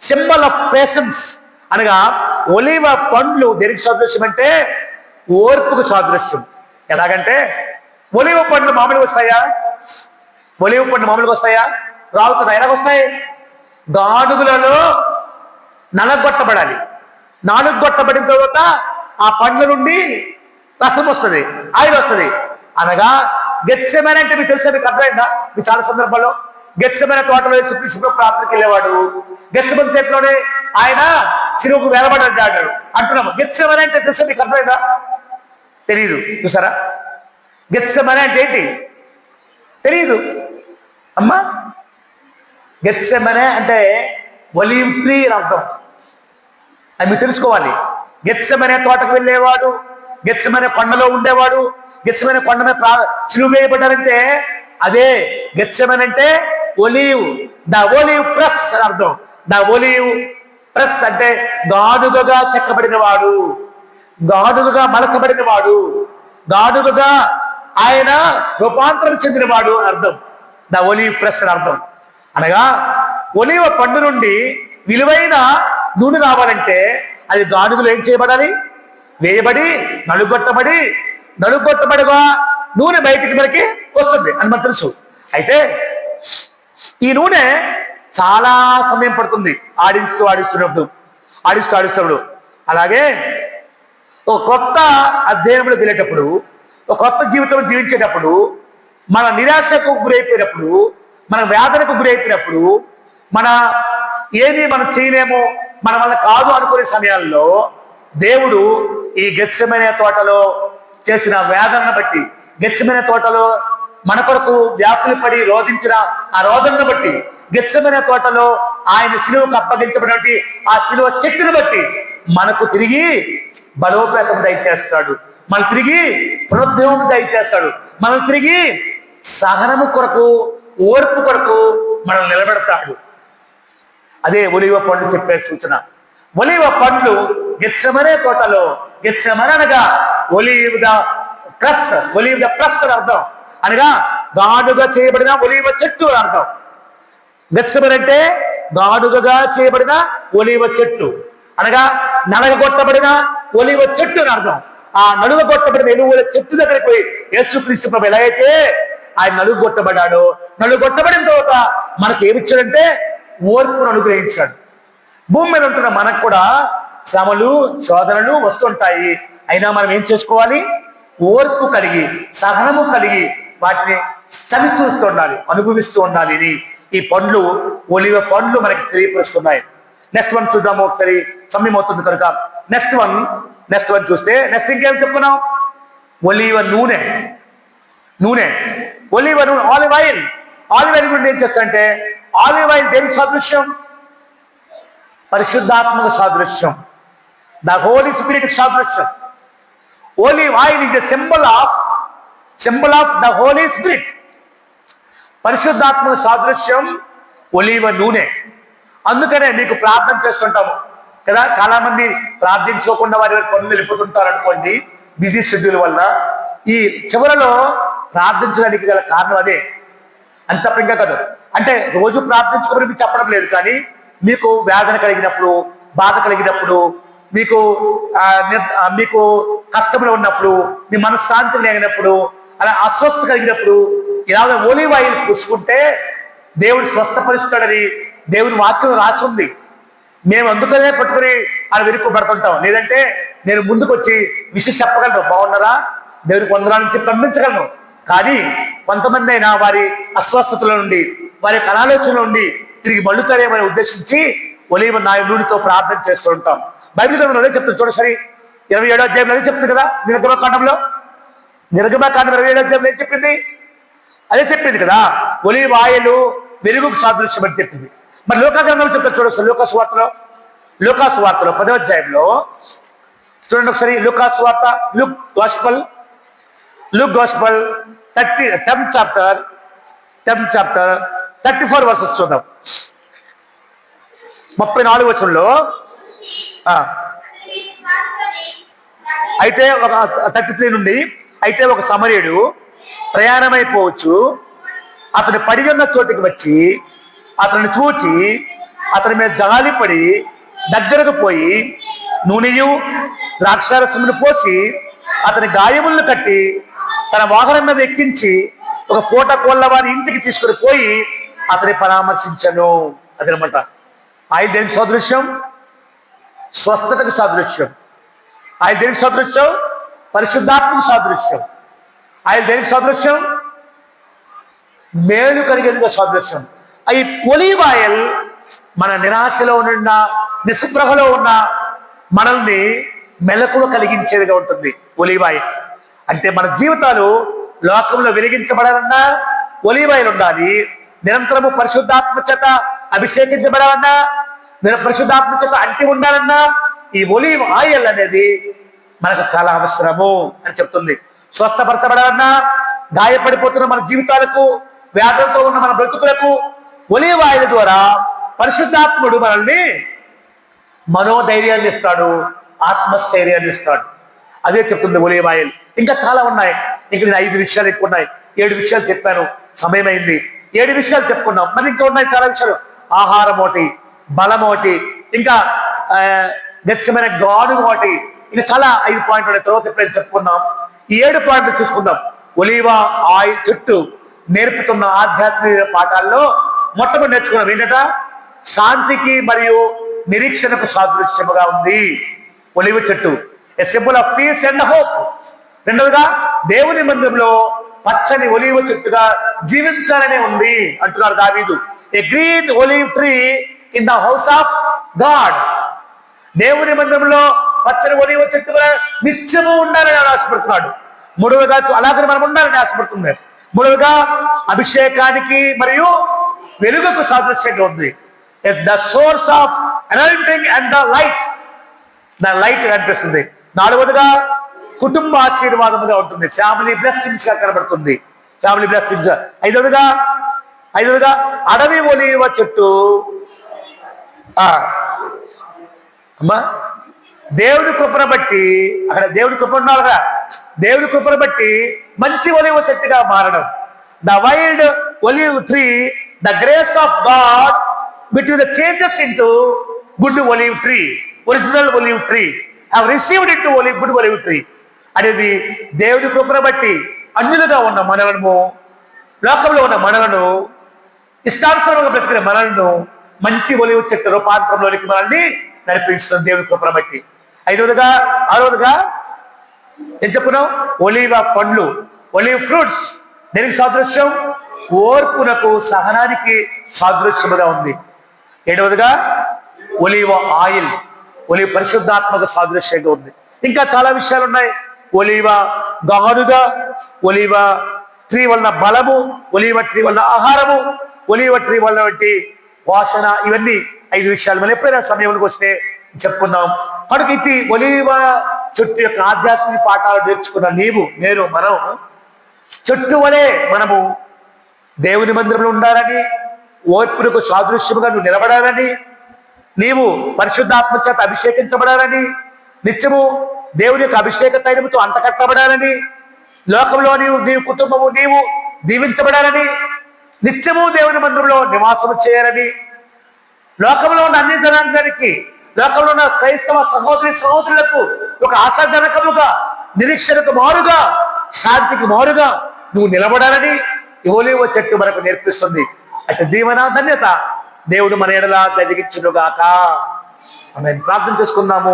symbol of patience అనగా ఒలీవ పండ్లు దేనికి సాదృశ్యం అంటే ఓర్పుకు సాదృశ్యం. ఎలాగంటే ఒలీవ పండ్లు మామూలుగా వస్తాయా? రావుతుంది. ఎలాగొస్తాయి? గానుగులలో నలగొట్టబడాలి. నాలుగొట్టబడిన తర్వాత ఆ పండ్ల నుండి రసం వస్తుంది, ఆయిల్ వస్తుంది. అనగా గెత్సెమనే అంటే మీకు తెలుసా? మీకు అర్థమైందా? మీకు చాలా సందర్భాల్లో గెత్సెమనే తోటలో యేసుక్రీస్తు ప్రార్థనకి వెళ్ళేవాడు. గెత్సెమనే చేతిలోనే ఆయన చిరుకు వేలబడ్డాడు అంటున్నాము. గెత్సెమనే అంటే తెలుసా? మీకు అర్థమైందా? తెలియదు. చూసారా? గెత్సెమనే అంటే ఏంటి తెలియదు అమ్మా. గెత్సెమనే అంటే ఒలీవ్ ట్రీ అని అర్థం. అది మీరు తెలుసుకోవాలి. గెత్సెమనే తోటకు వెళ్ళేవాడు, గెత్సెమనే కొండలో ఉండేవాడు, గెత్సెమనే కొండ మీద సిలువ వేయబడ్డారంటే అదే గెత్సెమనే అంటే ఒలీవ్, ద ఒలీవ్ ప్రెస్ అని అర్థం. ద ఒలీవ్ ప్రెస్ అంటే గానుగగా చెక్కబడిన వాడు, గానుగగా మలచబడిన వాడు, గానుగగా ఆయన రూపాంతరం చెందినవాడు అని అర్థం. ద ఒలీవ్ ప్రెస్ అని అర్థం. అనగా ఒలీవ పండు నుండి విలువైన నూనె రావాలంటే అది గానుగలు ఏం చేయబడాలి? వేయబడి నలుగొట్టబడిగా నూనె బయటికి మనకి వస్తుంది అని మనకు తెలుసు. అయితే ఈ నూనె చాలా సమయం పడుతుంది ఆడిస్తున్నప్పుడు. అలాగే ఒక కొత్త అధ్యయనంలో వెళ్ళేటప్పుడు, ఒక కొత్త జీవితం జీవించేటప్పుడు, మన నిరాశకు గురైపోయినప్పుడు, మన వేదనకు గురైపోయినప్పుడు, మనం చేయలేమో, మన వల్ల కాదు అనుకునే సమయాల్లో దేవుడు ఈ గెత్సెమనే తోటలో చేసిన వేదనను బట్టి, గెత్సెమనే తోటలో మన కొరకు వ్యాపులు పడి రోధించిన ఆ రోదనను బట్టి, గెత్సెమనే తోటలో ఆయన శిలువకు అప్పగించబడినటువంటి ఆ శిలువ శక్తిని బట్టి మనకు తిరిగి బలోపేతం దయచేస్తాడు, మనకు తిరిగి పునరుద్ధరణ దయచేస్తాడు, మనకు తిరిగి సహనము కొరకు, ఓర్పు కొరకు మనల్ని నిలబెడతాడు. అదే ఒలీవ పండ్లు చెప్పే సూచన. ఒలీవ పండ్లు గెత్సెమనే తోటలో, గెత్సెమనే అనగా olive the press, olive the press అని అర్థం, అనగా గాడుగా చేయబడిన ఒలీవ చెట్టు అని అర్థం. గెత్సెమనే అంటే గాడుగగా చేయబడిన ఒలీవ చెట్టు అనగా నలగొట్టబడిన ఒలీవ చెట్టు అని అర్థం. ఆ నలుగొట్టబడిన ఎలువల చెట్టు దగ్గరికి పోయి యేసుక్రీస్తు ప్రభువు ఎలా అయితే ఆయన నలుగొట్టబడ్డాడో, నలుగొట్టబడిన తర్వాత మనకి ఏమిచ్చాడంటే ఓర్పును అనుగ్రహించాడు. భూమి మీద ఉంటున్న మనకు కూడా శ్రమలు, శోధనలు వస్తుంటాయి. అయినా మనం ఏం చేసుకోవాలి? ఓర్పు కలిగి, సహనము కలిగి వాటిని చవి చూస్తూ ఉండాలి, అనుభవిస్తూ ఉండాలి. ఈ పండ్లు, ఒలివ పండ్లు మనకి తెలియపరుస్తున్నాయి. నెక్స్ట్ వన్ చూద్దాము ఒకసారి, సమయం అవుతుంది కనుక. నెక్స్ట్ వన్ చూస్తే నెక్స్ట్ ఇంకేం చెప్పుకున్నాం? ఒలివ నూనె. ఒలివ నూనె, ఆలివ్ ఆయిల్. ఆలివ్ ఆయిల్ గురించి ఏం చేస్తారంటే, ఆలివ్ ఆయిల్ దేనికి సాదృశ్యం? పరిశుద్ధాత్మక సాదృశ్యం, ద హోలీ స్పిరిట్ సాదృశ్యం. Olive oil is a symbol of the holy spirit. పరిశుద్ధాత్మక సాదృశ్యం ఒలివ నూనె. అందుకనే మీకు ప్రార్థన చేస్తుంటాము కదా, చాలా మంది ప్రార్థించుకోకుండా వారి పనులు వెళ్ళిపోతుంటారు అనుకోండి, బిజీ షెడ్యూల్ వల్ల. ఈ చివరలో ప్రార్థించడానికి గల కారణం అదే, అంత ఇంకా కదా. అంటే రోజు ప్రార్థించుకోమని మీకు చెప్పడం లేదు, కానీ మీకు వేదన కలిగినప్పుడు, బాధ కలిగినప్పుడు, మీకు కష్టంలో ఉన్నప్పుడు, మీ మనశ్శాంతి లేనప్పుడు, అలా అస్వస్థ కలిగినప్పుడు ఇలాగ ఒలివ్ ఆయిల్ పూసుకుంటే దేవుడు స్వస్థపరుస్తాడని దేవుని వాక్యం రాసి ఉంది. మేము అందుకనే పట్టుకుని అలా విరుక్కుపడుతుంటాం. లేదంటే నేను ముందుకు వచ్చి విషయం చెప్పగలను, బాగున్నారా, దేవునికి వందనాలని చెప్పి పంపించగలను. కానీ కొంతమంది అయినా వారి అస్వస్థతల నుండి, వారి యొక్క అనాలోచనల నుండి తిరిగి మళ్ళుతారేమని ఉద్దేశించి ఒలివ నూనెతో ప్రార్థన చేస్తూ ఉంటాం. బైబిల్ గ్రంథంలో అదే చెప్తుంది చూడండి, సరే 27వ అధ్యాయంలో అదే చెప్తుంది కదా. నిర్గమకాండంలో 27వ అధ్యాయంలో ఏం చెప్పింది? అదే చెప్పింది కదా, ఒలివ ఆయిల్ వెలుగుకు సాదృశ్యం అని చెప్పింది. మరి లూకా గ్రంథంలో చెప్తారు చూడండి, లూకా సువార్తలో 10వ అధ్యాయంలో చూడండి ఒకసారి. లూకా సువార్త, look gospel 10th chapter 34 versus చూద్దాం. 34 వచనంలో అయితే ఒక 33 నుండి, అయితే ఒక సమరయుడు ప్రయాణమైపోవచ్చు, అతను పడి ఉన్న చోటికి వచ్చి అతన్ని చూచి అతని మీద జాలిపడి దగ్గరకు పోయి నూనెయు ద్రాక్షారసమును పోసి అతని గాయములను కట్టి తన వాహనం మీద ఎక్కించి ఒక పూట కోళ్ళ వారి ఇంటికి తీసుకుని పోయి అతని పరామర్శించను. అదనమాట ఆయిల్ దేనికి సాదృశ్యం? స్వస్థతకు సాదృశ్యం. ఆయిల్ దేనికి సాదృశ్యం? పరిశుద్ధాత్మకు సాదృశ్యం. ఆయిల్ దేనికి సాదృశ్యం? మేలు కలిగేందుకు సాదృశ్యం. ఈ ఒలివ్ ఆయిల్ మన నిరాశలో ఉన్న, నిస్పృహలో ఉన్న మనల్ని మెలకువ కలిగించేదిగా ఉంటుంది. ఒలివ్ ఆయిల్ అంటే మన జీవితాలు లోకంలో వెలిగించబడాలన్నా ఒలివ్ ఆయిల్ ఉండాలి. నిరంతరము పరిశుద్ధాత్మ చేత అభిషేకించబడాలన్నా, పరిశుద్ధాత్మ చేత అంటి ఉండాలన్నా ఈ ఒలివ్ ఆయిల్ అనేది మనకు చాలా అవసరము అని చెప్తుంది. స్వస్థపరచబడాలన్నా, గాయపడిపోతున్న మన జీవితాలకు, వ్యాధులతో ఉన్న మన బ్రతుకులకు ఒలివ్ ఆయిల్ ద్వారా పరిశుద్ధాత్ముడు మనల్ని మనోధైర్యాన్ని ఇస్తాడు, ఆత్మస్థైర్యాన్ని ఇస్తాడు. అదే చెప్తుంది ఒలివ్ ఆయిల్. ఇంకా చాలా ఉన్నాయి. ఇంకా నేను 5 విషయాలు ఎక్కువ ఉన్నాయి, 7 విషయాలు చెప్పాను, సమయం అయింది. 7 విషయాలు చెప్పుకున్నాం, మరి ఇంకా ఉన్నాయి చాలా విషయాలు. ఆహారం ఒకటి, బలం ఒకటి, ఇంకా గచ్చమైన గాడు ఒకటి, ఇంకా చాలా 5 పాయింట్లు ఉన్నాయి. తర్వాత ఎప్పుడైనా చెప్పుకున్నాం. ఈ 7 పాయింట్లు చూసుకుందాం. ఒలివ ఆయిల్ చుట్టూ నేర్పుతున్న ఆధ్యాత్మిక పాఠాల్లో మొట్టమొదటి నేర్చుకున్నాం ఏంటంటే, శాంతికి మరియు నిరీక్షణకు సాదృశ్యముగా ఉంది ఒలివ చెట్టు, ఎ symbol of peace and hope. రెండవదిగా దేవుని మందిరంలో పచ్చని ఒలివ చెట్టుగా జీవించాలనే ఉంది అంటున్నాడు దావీదు. ఎ green olive tree in the house of God. దేవుని మందిరంలో పచ్చని ఒలివ చెట్టుగా నిత్యము ఉండాలని ఆశపడుతున్నాడు. మూడవదిగా అలాగే మనం ఉండాలని ఆశపడుతున్నాడు. మూడవదిగా అభిషేకానికి మరియు వెలుగుకు సాదృశ్యంగా ఉంది. The source of anointing and the light, the light కనిపిస్తుంది. నాలుగవదిగా కుటుంబ ఆశీర్వాదముగా ఉంటుంది, ఫ్యామిలీ బ్లెస్సింగ్స్ గా కనబడుతుంది, ఫ్యామిలీ బ్లెస్సింగ్స్. ఐదవదిగా అడవి ఒలీవ చెట్టు. అమ్మా దేవుడి కృపను బట్టి, అక్కడ దేవుడి కృప ఉండాలిగా, దేవుడి కృపను బట్టి మంచి ఒలివ చెట్టుగా మారడం. The wild olive tree, the grace of God between the changes into good olive tree, original olive tree have received into good olive tree అనేది దేవుడి కృపను బట్టి అన్యులుగా ఉన్న మనలను, లోకంలో ఉన్న మనలను, ఇష్టానుసారంగా బ్రతికిన మనలను మంచి ఒలివ చెట్టు రూపాంతరంలోనికి మనల్ని నడిపించుతుంది దేవుడి కృపను బట్టి. ఆరవదిగా ఏం చెప్పున్నాం? ఒలివ పండ్లు, ఒలివ్ ఫ్రూట్స్. దేనికి సాదృశ్యం? ఓర్పునకు, సహనానికి సాదృశ్యముగా ఉంది. ఏడవదిగా ఒలివ ఆయిల్, ఒలివ పరిశుద్ధాత్మక సాదృశ్యంగా ఉంది. ఇంకా చాలా విషయాలు ఉన్నాయి. ఒలివ గానుగా, ఒలివ ట్రీ వలన బలము, ఒలివ ట్రీ వలన ఆహారము, ఒలివ ట్రీ వలన వాసన, ఇవన్నీ 5 విషయాలు మనం ఎప్పుడైనా సమయంలోకి వస్తే చెప్పుకున్నాం. కనుక ఇది ఒలివ చెట్టు యొక్క ఆధ్యాత్మిక పాఠాలు నేర్చుకున్న నీవు, నేను, మనం చెట్టు వలె మనము దేవుని మందిరంలో ఉండాలని, ఓర్పునకు సాదృశ్యముగా నువ్వు నిలబడాలని, నీవు పరిశుద్ధాత్మ చేత అభిషేకించబడాలని, నిత్యము దేవుని యొక్క అభిషేక తైలముతో అంటకట్టబడాలని, లోకంలో నీవు కుటుంబము నీవు దీవించబడాలని, నిత్యము దేవుని మందిరంలో నివాసము చేయాలని, లోకంలో ఉన్న అన్ని జనాంగానికి, లోకంలో ఉన్న క్రైస్తవ సహోదరులకు ఒక ఆశాజనకముగా, నిరీక్షణకు మారుగా, శాంతికి మారుగా నువ్వు నిలబడాలని ఒలీవ చెట్టు మనకు నేర్పిస్తుంది. అటు దీవెన, ధన్యత దేవుడు మన ఎడల జరిగించునుగాక. ఆమేన్. ప్రార్థన చేసుకుందాం.